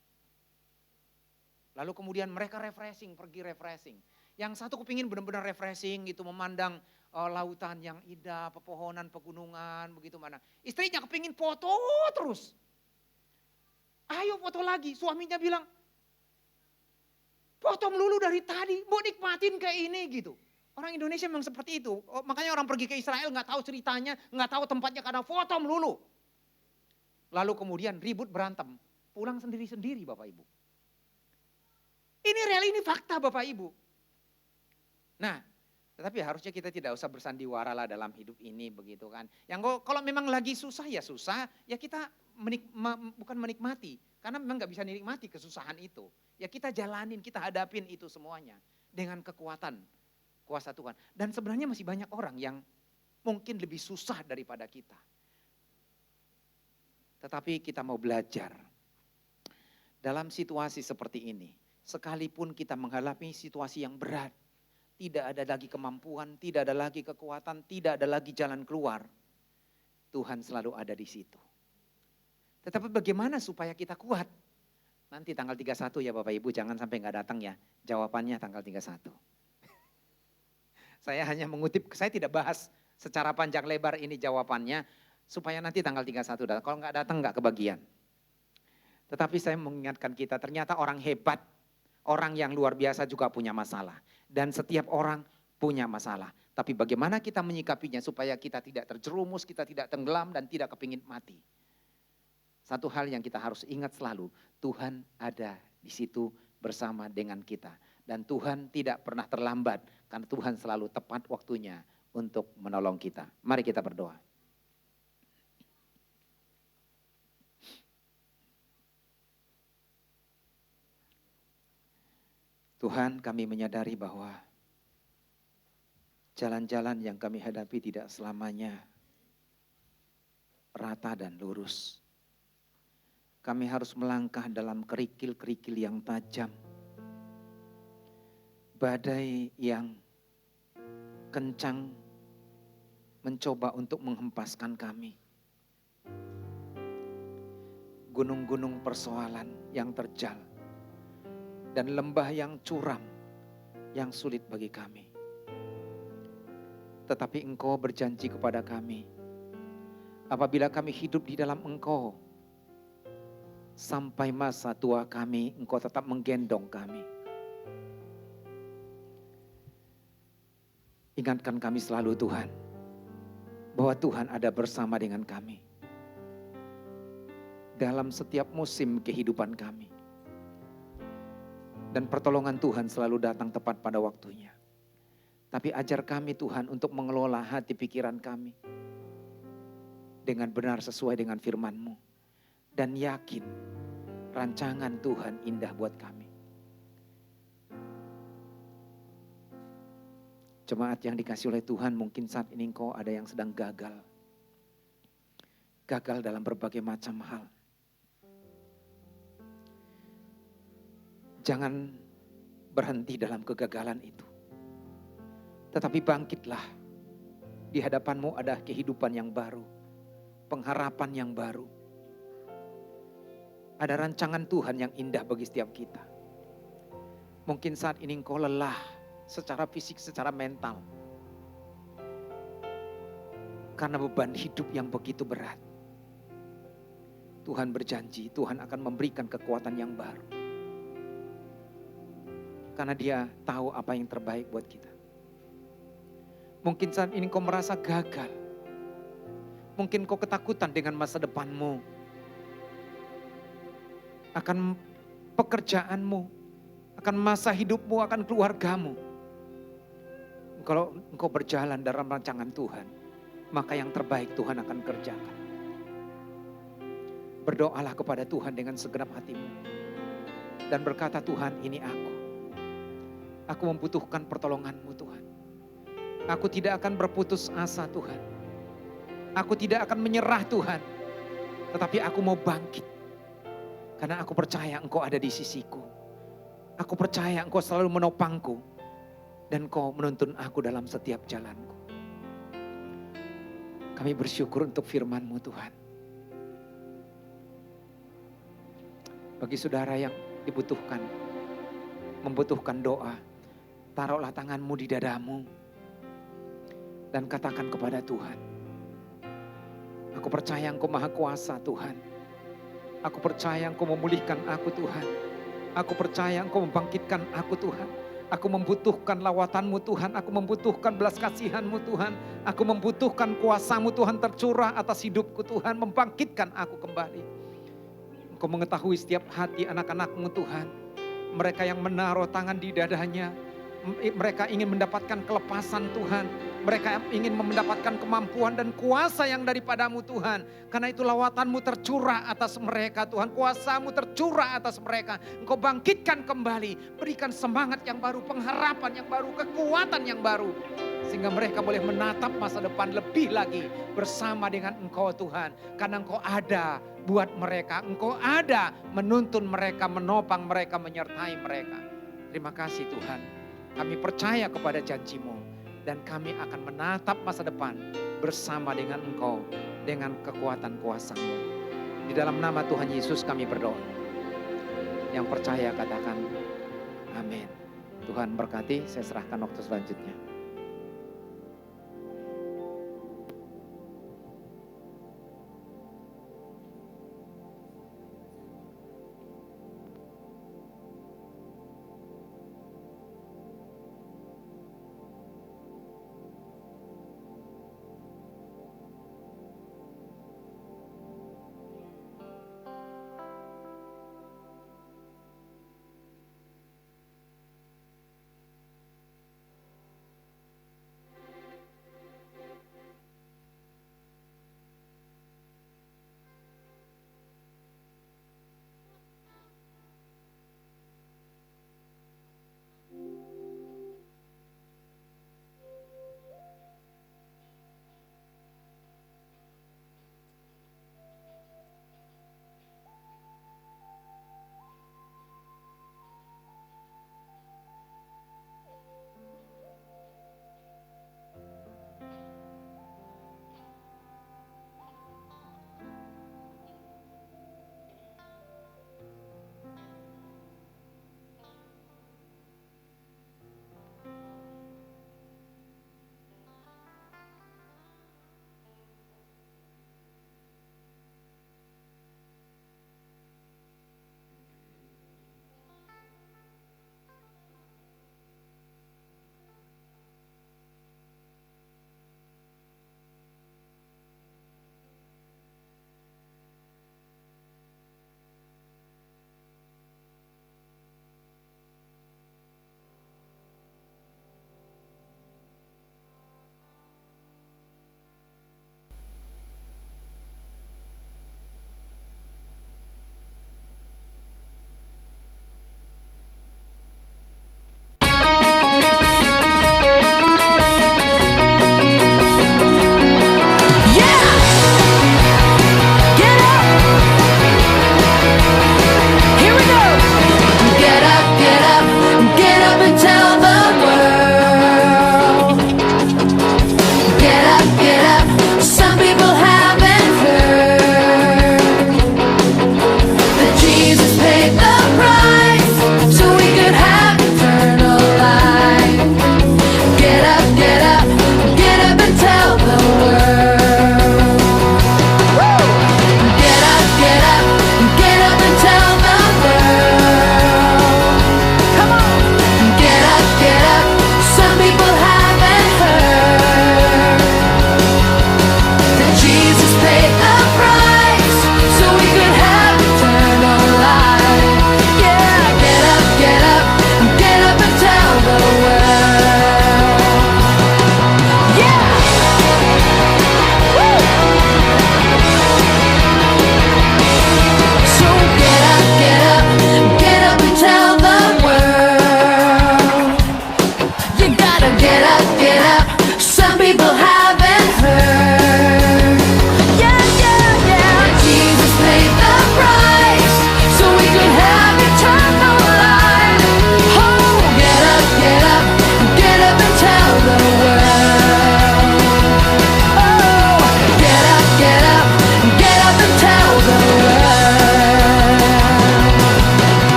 Lalu kemudian mereka pergi refreshing. Yang satu kepingin benar-benar refreshing gitu, memandang lautan yang indah, pepohonan, pegunungan, begitu mana. Istrinya kepingin foto terus. Ayo foto lagi, suaminya bilang, foto melulu dari tadi, mau nikmatin kayak ini gitu. Orang Indonesia memang seperti itu, makanya orang pergi ke Israel nggak tahu ceritanya, nggak tahu tempatnya karena foto melulu. Lalu kemudian ribut berantem, pulang sendiri-sendiri Bapak Ibu. Ini real, ini fakta Bapak Ibu. Nah, tetapi harusnya kita tidak usah bersandiwara lah dalam hidup ini begitu kan. Yang kalau memang lagi susah, ya kita bukan menikmati. Karena memang gak bisa menikmati kesusahan itu. Ya kita jalanin, kita hadapin itu semuanya. Dengan kekuatan, kuasa Tuhan. Dan sebenarnya masih banyak orang yang mungkin lebih susah daripada kita. Tetapi kita mau belajar. Dalam situasi seperti ini. Sekalipun kita menghadapi situasi yang berat, tidak ada lagi kemampuan, tidak ada lagi kekuatan, tidak ada lagi jalan keluar. Tuhan selalu ada di situ. Tetapi bagaimana supaya kita kuat? Nanti tanggal 31 ya Bapak Ibu, jangan sampai nggak datang ya. Jawabannya tanggal 31. Saya hanya mengutip, saya tidak bahas secara panjang lebar ini jawabannya, supaya nanti tanggal 31 datang. Kalau nggak datang nggak kebagian. Tetapi saya mengingatkan kita, ternyata orang hebat, orang yang luar biasa juga punya masalah. Dan setiap orang punya masalah. Tapi bagaimana kita menyikapinya supaya kita tidak terjerumus, kita tidak tenggelam dan tidak kepingin mati. Satu hal yang kita harus ingat selalu, Tuhan ada di situ bersama dengan kita. Dan Tuhan tidak pernah terlambat karena Tuhan selalu tepat waktunya untuk menolong kita. Mari kita berdoa. Tuhan, kami menyadari bahwa jalan-jalan yang kami hadapi tidak selamanya rata dan lurus. Kami harus melangkah dalam kerikil-kerikil yang tajam. Badai yang kencang mencoba untuk menghempaskan kami. Gunung-gunung persoalan yang terjal. Dan lembah yang curam yang sulit bagi kami. Tetapi Engkau berjanji kepada kami, apabila kami hidup di dalam Engkau, sampai masa tua kami, Engkau tetap menggendong kami. Ingatkan kami selalu Tuhan, bahwa Tuhan ada bersama dengan kami. Dalam setiap musim kehidupan kami. Dan pertolongan Tuhan selalu datang tepat pada waktunya. Tapi ajar kami Tuhan untuk mengelola hati pikiran kami. Dengan benar sesuai dengan firman-Mu. Dan yakin rancangan Tuhan indah buat kami. Jemaat yang dikasih oleh Tuhan, mungkin saat ini engkau ada yang sedang gagal. Gagal dalam berbagai macam hal. Jangan berhenti dalam kegagalan itu. Tetapi bangkitlah. Di hadapanmu ada kehidupan yang baru. Pengharapan yang baru. Ada rancangan Tuhan yang indah bagi setiap kita. Mungkin saat ini engkau lelah secara fisik, secara mental. Karena beban hidup yang begitu berat. Tuhan berjanji, Tuhan akan memberikan kekuatan yang baru. Karena Dia tahu apa yang terbaik buat kita. Mungkin saat ini kau merasa gagal. Mungkin kau ketakutan dengan masa depanmu. Akan pekerjaanmu. Akan masa hidupmu, akan keluargamu. Kalau engkau berjalan dalam rancangan Tuhan, maka yang terbaik Tuhan akan kerjakan. Berdoalah kepada Tuhan dengan segenap hatimu. Dan berkata, Tuhan, ini aku. Aku membutuhkan pertolongan-Mu Tuhan. Aku tidak akan berputus asa Tuhan. Aku tidak akan menyerah Tuhan. Tetapi aku mau bangkit. Karena aku percaya Engkau ada di sisiku. Aku percaya Engkau selalu menopangku. Dan Engkau menuntun aku dalam setiap jalanku. Kami bersyukur untuk firman-Mu Tuhan. Bagi saudara yang dibutuhkan, membutuhkan doa, taruhlah tanganmu di dadamu. Dan katakan kepada Tuhan, aku percaya Engkau maha kuasa Tuhan. Aku percaya Engkau memulihkan aku Tuhan. Aku percaya Engkau membangkitkan aku Tuhan. Aku membutuhkan lawatan-Mu Tuhan. Aku membutuhkan belas kasihan-Mu Tuhan. Aku membutuhkan kuasa-Mu Tuhan tercurah atas hidupku Tuhan. Membangkitkan aku kembali. Engkau mengetahui setiap hati anak-anak-Mu Tuhan. Mereka yang menaruh tangan di dadanya. Mereka ingin mendapatkan kelepasan Tuhan. Mereka ingin mendapatkan kemampuan dan kuasa yang daripada-Mu Tuhan. Karena itu lawatan-Mu tercurah atas mereka Tuhan. Kuasa-Mu tercurah atas mereka. Engkau bangkitkan kembali. Berikan semangat yang baru, pengharapan yang baru, kekuatan yang baru. Sehingga mereka boleh menatap masa depan lebih lagi bersama dengan Engkau Tuhan. Karena Engkau ada buat mereka. Engkau ada menuntun mereka, menopang mereka, menyertai mereka. Terima kasih Tuhan. Kami percaya kepada janji-Mu. Dan kami akan menatap masa depan bersama dengan Engkau. Dengan kekuatan kuasa-Mu. Di dalam nama Tuhan Yesus kami berdoa. Yang percaya katakan amin. Tuhan berkati, saya serahkan waktu selanjutnya.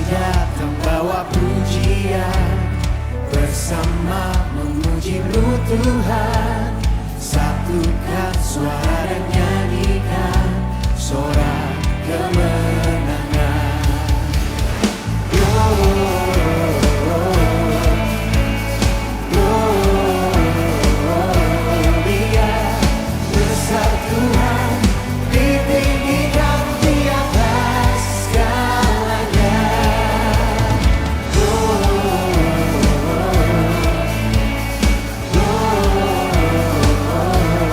datang bawa pujian, bersama memuji-Mu Tuhan. Satukan suara dan nyanyikan sorak kemenangan. Gloria, besar Tuhan, ditinggikan di atas segalanya.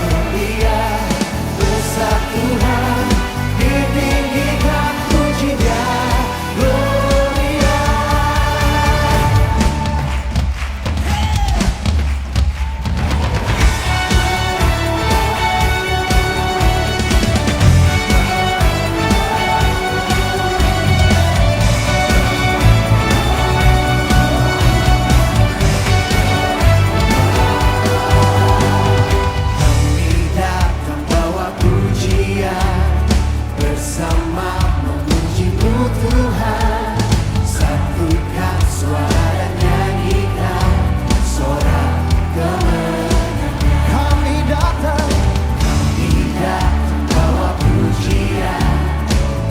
Gloria, besar Tuhan, ditinggikan pujinya. Gloria. Kami datang bawa pujian, bersama memuji-Mu Tuhan. Satukan suara dan nyanyikan sorak kemenangan. Kami datang bawa pujian,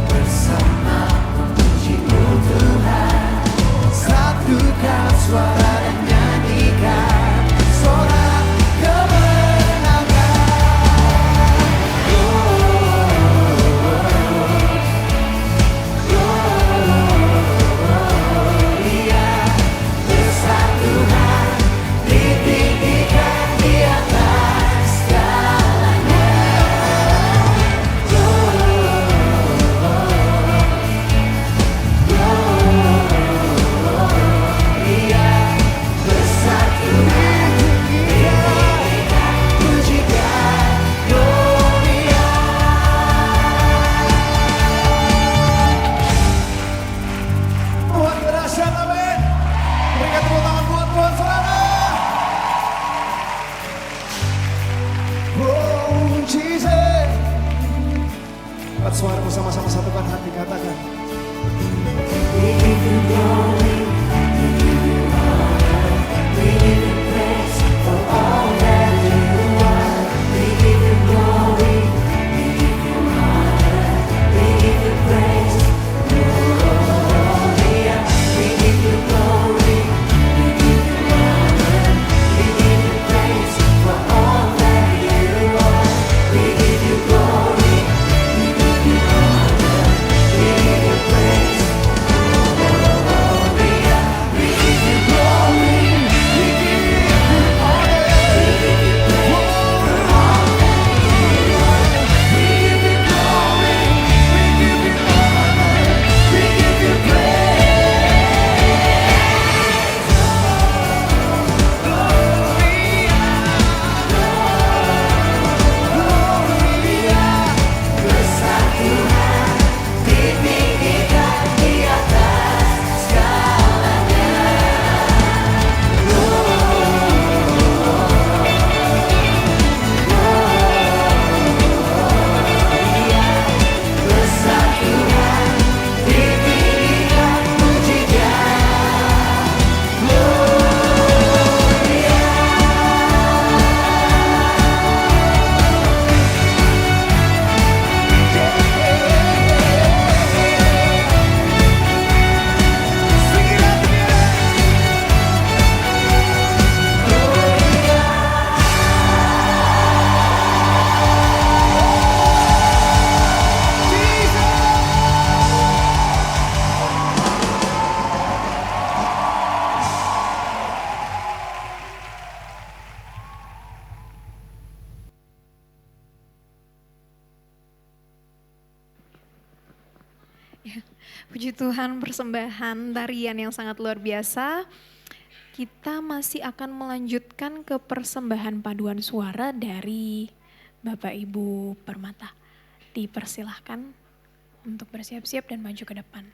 bersama memuji-Mu Tuhan. Satukan suara dan nyanyikan sorak kemenangan. Gloria, besar Tuhan, ditinggikan di atas segalanya. Gloria, besar Tuhan, ditinggikan pujikan. Gloria. Tuhan berdahsyat, amin. Berikan tepuk tangan buat Tuhan, saudara. Oh, Jesus. Angkat suaramu sama-sama, satukan hati, katakan. We give you glory, we give you honor, we give you praise for all that you are. We give you glory, we give you honor, we give you praise. Gloria, we give you glory, we give you honor, we give you praise for all that you are. We give you glory, we give you honor, we give you praise. Gloria, we give you glory, we give you honor, we give you praise for all that you are. We give you glory, we give you honor, we give you Gloria, besar Tuhan, ditinggikan di atas segalanya. Gloria, besar Tuhan, ditinggikan pujinya. Puji Tuhan, persembahan tarian yang sangat luar biasa. Kita masih akan melanjutkan ke persembahan paduan suara dari Bapak Ibu Permata. Dipersilahkan untuk bersiap-siap dan maju ke depan.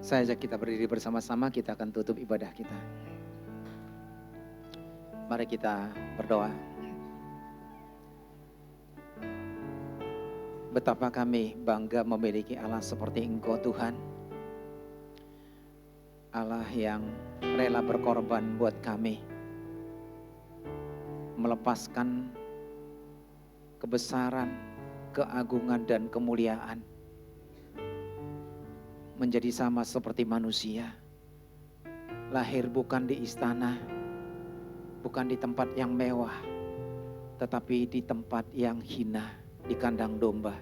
Saya ajak kita berdiri bersama-sama, kita akan tutup ibadah kita. Mari kita berdoa. Betapa kami bangga memiliki Allah seperti Engkau Tuhan. Allah yang rela berkorban buat kami. Melepaskan kebesaran, keagungan dan kemuliaan. Menjadi sama seperti manusia. Lahir bukan di istana, bukan di tempat yang mewah, tetapi di tempat yang hina, di kandang domba.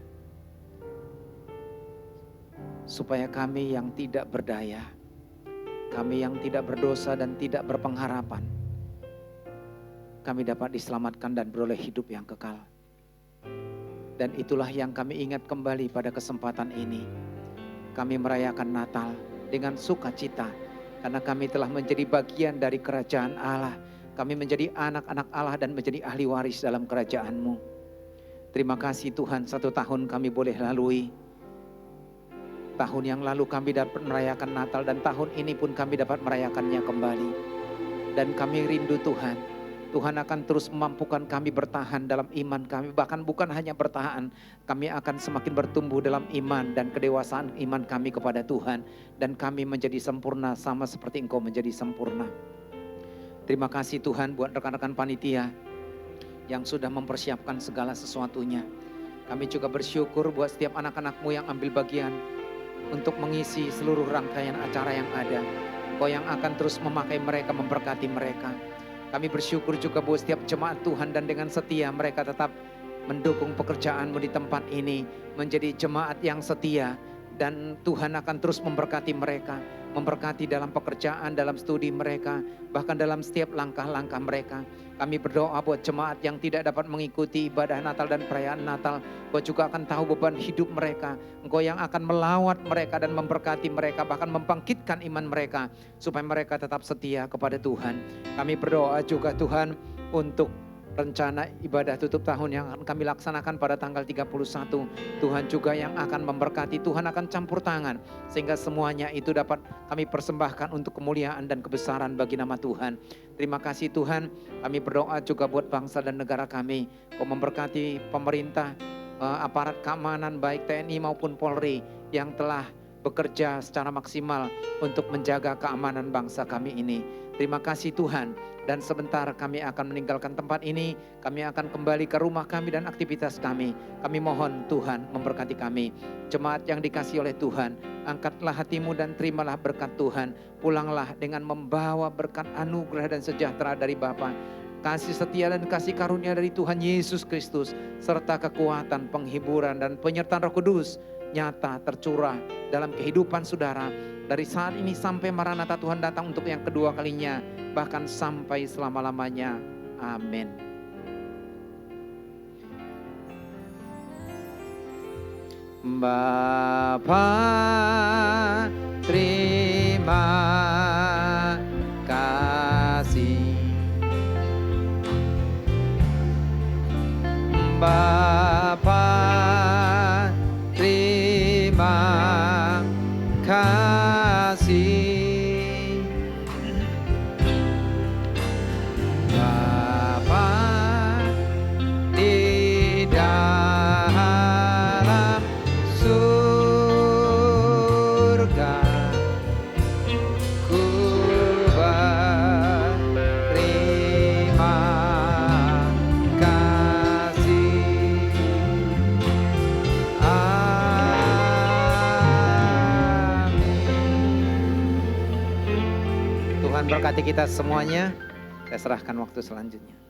Supaya kami yang tidak berdaya, kami yang tidak berdosa dan tidak berpengharapan, kami dapat diselamatkan dan beroleh hidup yang kekal. Dan itulah yang kami ingat kembali pada kesempatan ini. Kami merayakan Natal dengan sukacita karena kami telah menjadi bagian dari kerajaan Allah. Kami menjadi anak-anak Allah dan menjadi ahli waris dalam kerajaan-Mu. Terima kasih Tuhan, 1 tahun kami boleh lalui. Tahun yang lalu kami dapat merayakan Natal dan tahun ini pun kami dapat merayakannya kembali. Dan kami rindu Tuhan. Tuhan akan terus memampukan kami bertahan dalam iman kami. Bahkan bukan hanya bertahan, kami akan semakin bertumbuh dalam iman dan kedewasaan iman kami kepada Tuhan. Dan kami menjadi sempurna sama seperti Engkau menjadi sempurna. Terima kasih Tuhan buat rekan-rekan panitia yang sudah mempersiapkan segala sesuatunya. Kami juga bersyukur buat setiap anak-anak-Mu yang ambil bagian untuk mengisi seluruh rangkaian acara yang ada. Engkau yang akan terus memakai mereka, memberkati mereka. Kami bersyukur juga buat setiap jemaat Tuhan dan dengan setia mereka tetap mendukung pekerjaan-Mu di tempat ini. Menjadi jemaat yang setia dan Tuhan akan terus memberkati mereka. Memberkati dalam pekerjaan, dalam studi mereka, bahkan dalam setiap langkah-langkah mereka. Kami berdoa buat jemaat yang tidak dapat mengikuti ibadah Natal dan perayaan Natal. Engkau juga akan tahu beban hidup mereka. Engkau yang akan melawat mereka dan memberkati mereka, bahkan membangkitkan iman mereka, supaya mereka tetap setia kepada Tuhan. Kami berdoa juga Tuhan untuk rencana ibadah tutup tahun yang akan kami laksanakan pada tanggal 31. Tuhan juga yang akan memberkati, Tuhan akan campur tangan sehingga semuanya itu dapat kami persembahkan untuk kemuliaan dan kebesaran bagi nama Tuhan. Terima kasih Tuhan. Kami berdoa juga buat bangsa dan negara kami. Kau memberkati pemerintah, aparat keamanan baik TNI maupun Polri yang telah bekerja secara maksimal untuk menjaga keamanan bangsa kami ini. Terima kasih Tuhan. Dan sebentar kami akan meninggalkan tempat ini. Kami akan kembali ke rumah kami dan aktivitas kami. Kami mohon Tuhan memberkati kami. Jemaat yang dikasihi oleh Tuhan, angkatlah hatimu dan terimalah berkat Tuhan. Pulanglah dengan membawa berkat anugerah dan sejahtera dari Bapa, kasih setia dan kasih karunia dari Tuhan Yesus Kristus, serta kekuatan, penghiburan dan penyertaan Roh Kudus nyata tercurah dalam kehidupan saudara dari saat ini sampai Maranatha Tuhan datang untuk yang kedua kalinya, bahkan sampai selama-lamanya. Amin. Bapa kasih. Bapa, terima kasih. Bapa di dalam surga, ku berterima kasih. Amin. Tuhan berkati kita semuanya. Saya serahkan waktu selanjutnya.